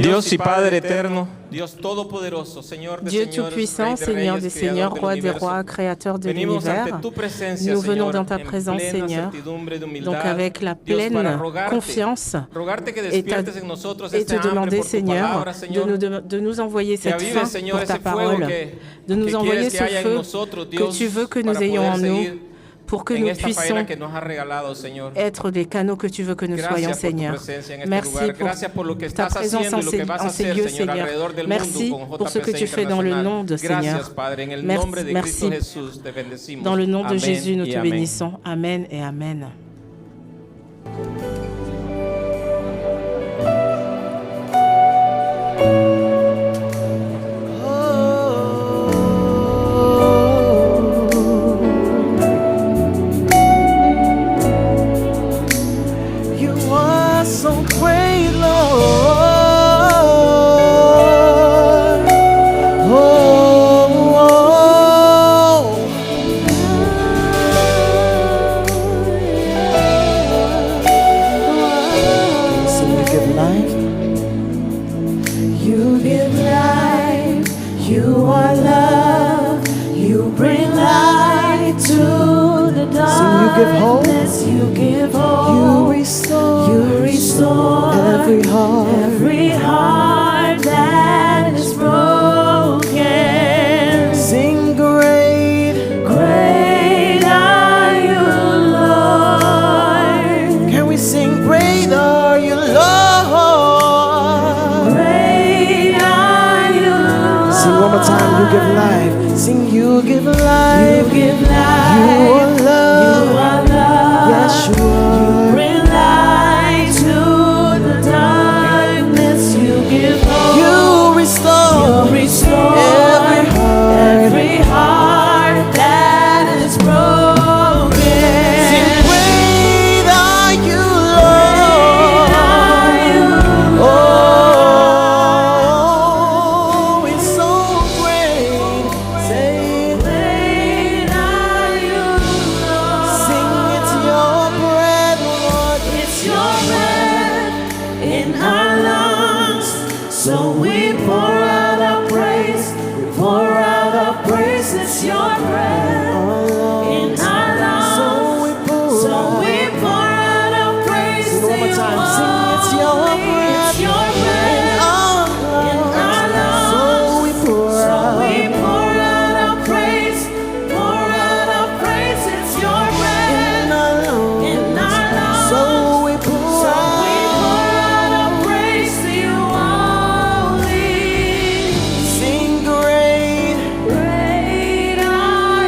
Dios y Padre eterno, Dios todopoderoso, Señor de Dieu señores, Tout-Puissant, Rey de Seigneur reyes, des Seigneurs, Creador Roi del des universo. Rois, Créateur de Venimos ante l'univers, tu presencia, nous venons Señor, dans ta en présence, plena Seigneur, certidumbre de humildad, donc avec la Dios, para pleine rogarte, confiance rogarte que et despiertes en nosotros te este hambre demander, por tu Seigneur, palabra, Señor, de nous envoyer que cette avives, faim Señor, pour ta ese fuego parole, que de nous envoyer quieres que ce haya en feu nosotros, que Dios, tu veux que nous para ayons en poder nous, seguir pour que en nous esta puissions faena que nos has regalado, Señor. être des canaux que tu veux que nous soyons, Gracias por tu Seigneur. presencia en este Merci lugar. pour Gracias por lo que ta estás présence haciendo y lo que vas a en ces hacer, lieux, Señor, Seigneur. alrededor del Merci mundo pour ce que con tu JPC fais dans le Internacional. nom de Gracias, Seigneur. Padre, en el Merci, nombre de Cristo merci. Jesús te bendecimos. Dans le nom de Amén Jésus, nous y te amén. bénissons. Amen et Amen. You are so great, Lord. So you give life. You give life. You are love. You bring light to the darkness. So you give hope. You give hope. You restore. You restore every heart. Every heart that is broken. Sing great. Great are you, Lord. Can we sing great are you, Lord? Great are you, Lord. Sing one more time. You give life. Sing you give life. You give life. You are love. You are love. Yes, you are. You bring light to the darkness. You give hope. You restore. You restore every heart that is broken. Sing great are you, Lord. Oh, it's so great. Say great are you, Lord. Sing it's your breath, Lord. It's your breath in our lungs. So we pour out our praise. We pour out our praise. It's your breath in our lungs. So we pour out our praise. Sing one more time. Sing it's your breath. It's your breath in our lungs. So we pour out our praise. Pour out our praise. It's your breath in our lungs. So we pour out our praise to you only. Sing great. Great are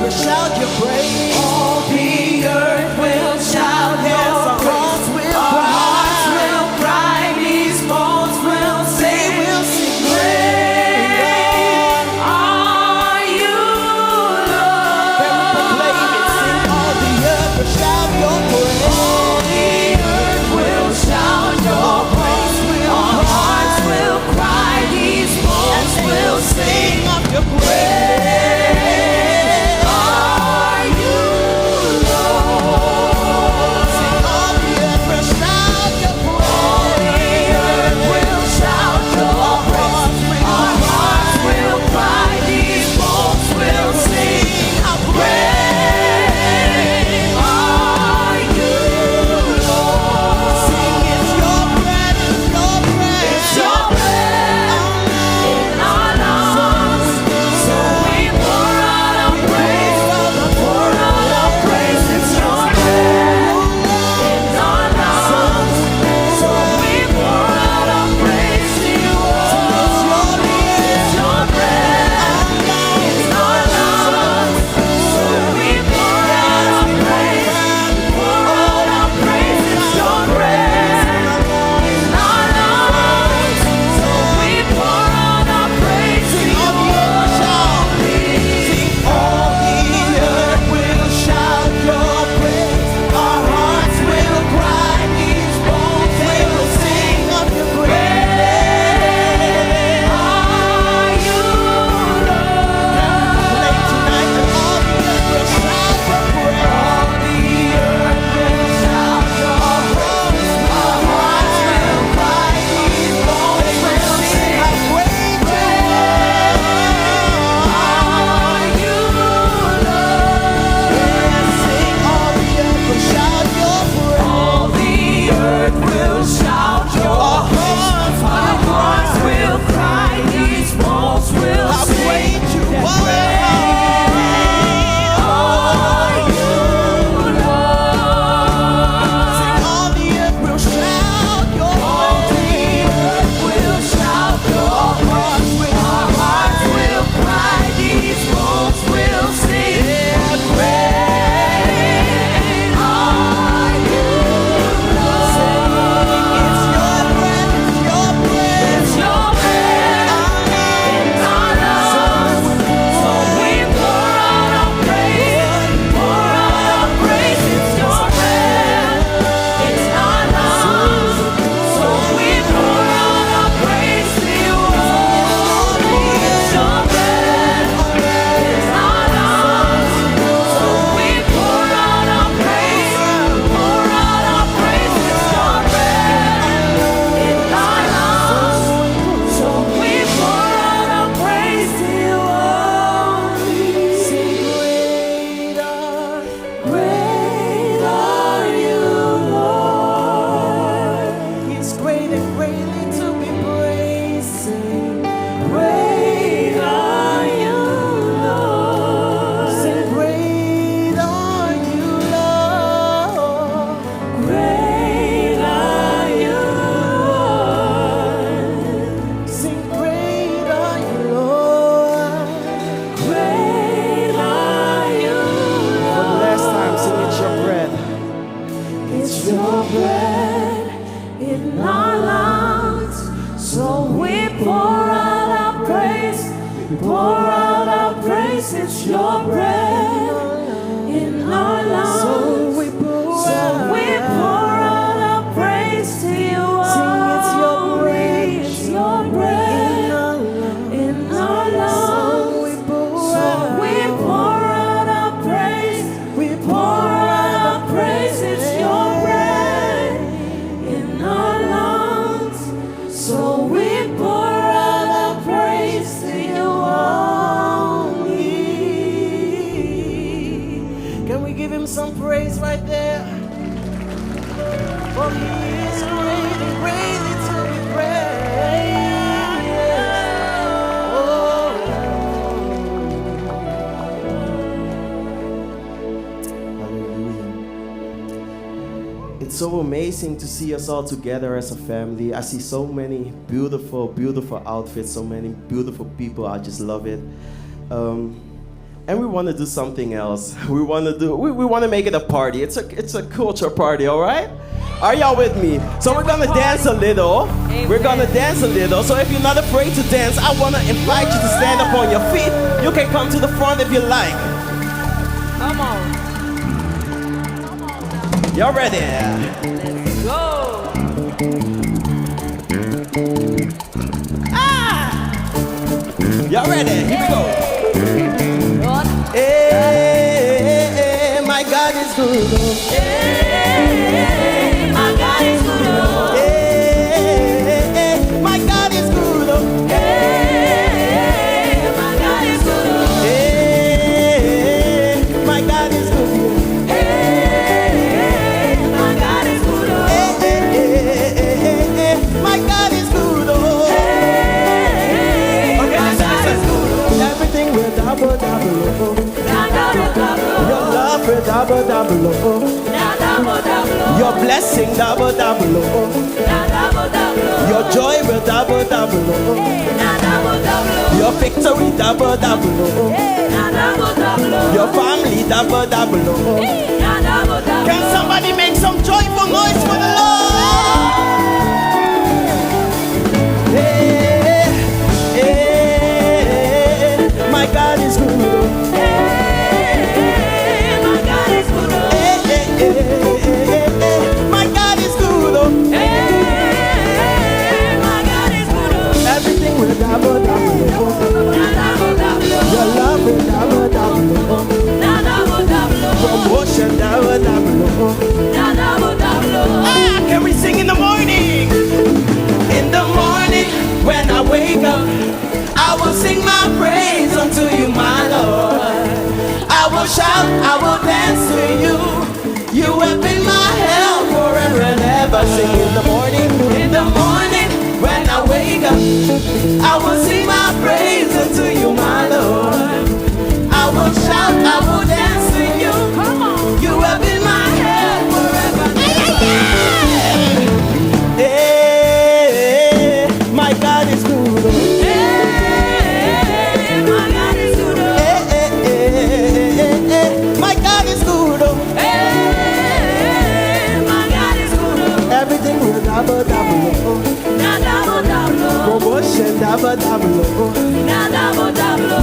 will shout your praise. All the earth will shout Yes, your our praise. hearts will Our cry. hearts will cry. These bones will sing. Will sing Great are you, Lord. Then we proclaim it, sing all the earth will shout your praise. All the earth will shout your praise. Our hearts will cry. These bones will sing. Of your praise. Are you, Lord? Sing all the earth will shout your All the praise. earth will shout your praise. Our hearts will cry. These bones will sing. Great are you, Lord. Sing it's your breath, it's your breath. It's your breath in our lungs. So we pour out our praise. Pour out our praise. It's your breath in our lungs. So we pour out our praise to you. It's your breath in our lungs. So we pour out our praise. Pour out our praise. It's your breath in our lungs. So we pour out our praise to you. All the earth will shout your praise. Our hearts will cry. These bones will sing of your praise. Are you, Play tonight and all the earth will shout your praise. All the earth will shout your praise. Our hearts will cry. These bones will sing. How great you Are you, are. Sing all the earth will shout your praise. All the earth will shout your praise. Our hearts will cry. These bones will How sing. great you are. Are you, Lord? Sing all the earth will shout your All the earth will shout your praise. Our hearts will cry. These bones will sing. Great are you, Lord. It's your breath, it's your breath. It's your breath in our lungs. So we pour out our praise. Pour out our praise. It's your breath in our lungs. So we pour out our praise to you. It's your breath in our lungs. So we pour out our praise. Pour out our praise. It's your breath in our lungs. So we pour out our praise to you. Sing Great are you, Lord. It's great and greatly to be praised. Sing Great are you, Lord. Sing great are you, Lord. Great are you, Lord. Sing great are you, Lord. Great are you, For the last time, sing it's your breath. It's your breath in our lungs. So we pour out our praise. We pour out our praise. It's your breath in our lungs. So we pour So out. we pour out our praise to you. Sing it's your breath. It's your breath in our lungs. So we pour So out. we pour out our praise. We Pour out our praise. It's your breath in our lungs. So we pour out our praise to you only. Can we give him some praise right there? For he is great and greatly to be praised. Oh. Hallelujah. It's so amazing to see us all together as a family. I see so many beautiful, beautiful outfits, so many beautiful people. I just love it. And we want to do something else. We want to make it a party. It's a culture party, all right? Are y'all with me? So we're gonna dance a little. We're gonna dance a little. So if you're not afraid to dance, I wanna invite you to stand up on your feet. You can come to the front if you like. Come on. Y'all ready? Let's go. Y'all ready? Here we go. Hey, my God is good. Hey, my God is good. Hey, my God is good. Hey, my God is good. Hey, my God is good. Hey, my God is good. Hey, my God is good. Okay, listen. Everything will double. Your love will double. Your blessing double. Your joy will double. Your victory double. Your family double. Can somebody make some joyful noise for the Lord? Hey, my God is good. My God is good. My God is good. My God is good. Everything will double. Your love will double. Promotion double. Can we sing in the morning? In the morning when I wake up, I will sing my praise unto you, my Lord. I will shout, I will dance to you. You have been my help forever and ever. Sing in the morning. In the morning when I wake up, I will sing my praise unto you, my Lord. I will shout, I will dance to you. Come on. You have been my help forever and ever. Hey, my God is good. Hey, my God is good. Hey, my God is good. Hey, my God is good. Everything will double. Promotion double.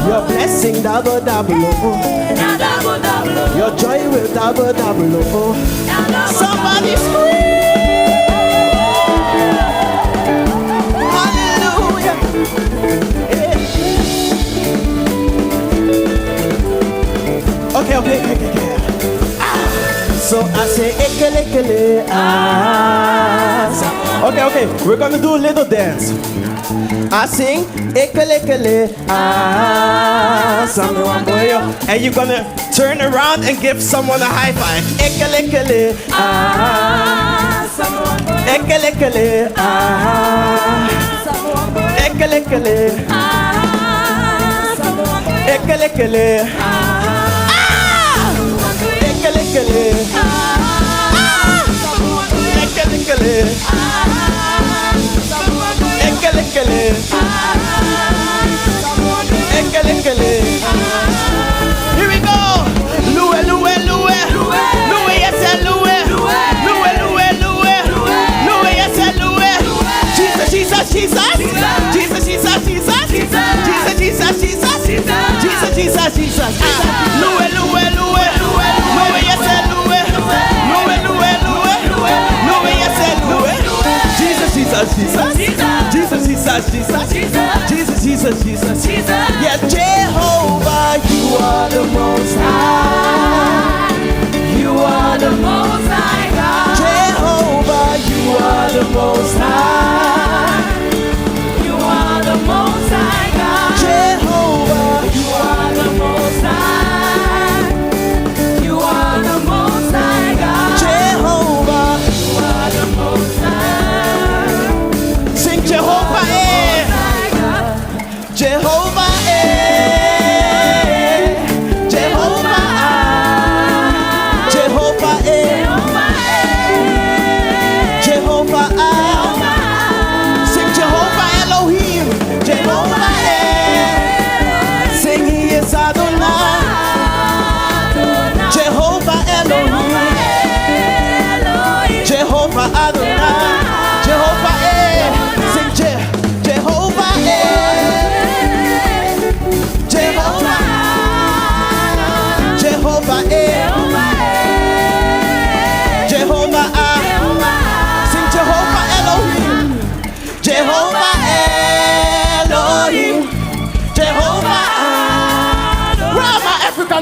Your blessing double. Your joy will double. Somebody scream! Hallelujah! Okay. So I say ekele ah. Okay, we're gonna do a little dance. I sing ekele ah. And you're gonna turn around and give someone a high five. Ekele ah. Ekele ah. Ekele ah. Ekele ah. Ekele Here we go. Loué, yes, loué. Loué, yes, loué. Jesus. Loué, yes, loué. Yes, loué. Jesus. Yes, Jehovah, you are the most high. You are the most high God. Jehovah, you are the most high. You are the most high God. Jehovah, you are the most high. You are the most high God. Jehovah, you are the most high. Sing Jehovah, Jehovah, Jehovah,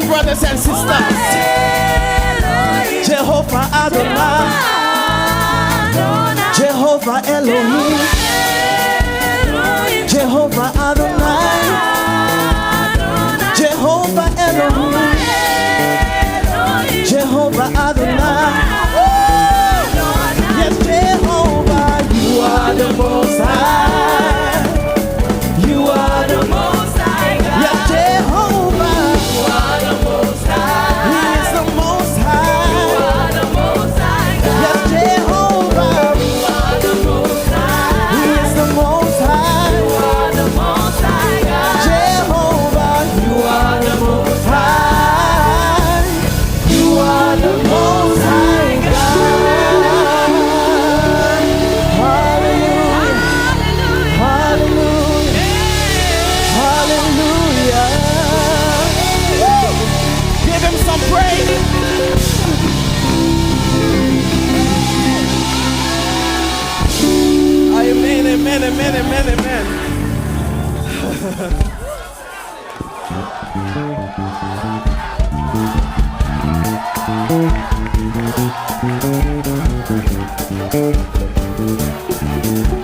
on, brothers and sisters. Jehovah Adonai, Jehovah Elohim, Jehovah Adonai, Jehovah Elohim, Jehovah Adonai. Yes, Jehovah, you are the Most High. You are the Most High God. Yes, Jehovah, you are the Most High. He is the Most High. You are the Most High God. Yes, Jehovah, you are the Most High. He is the Most High. You are the Most High God. Jehovah, you are the Most High. You are the Most High God. Amen, amen, amen, amen, amen.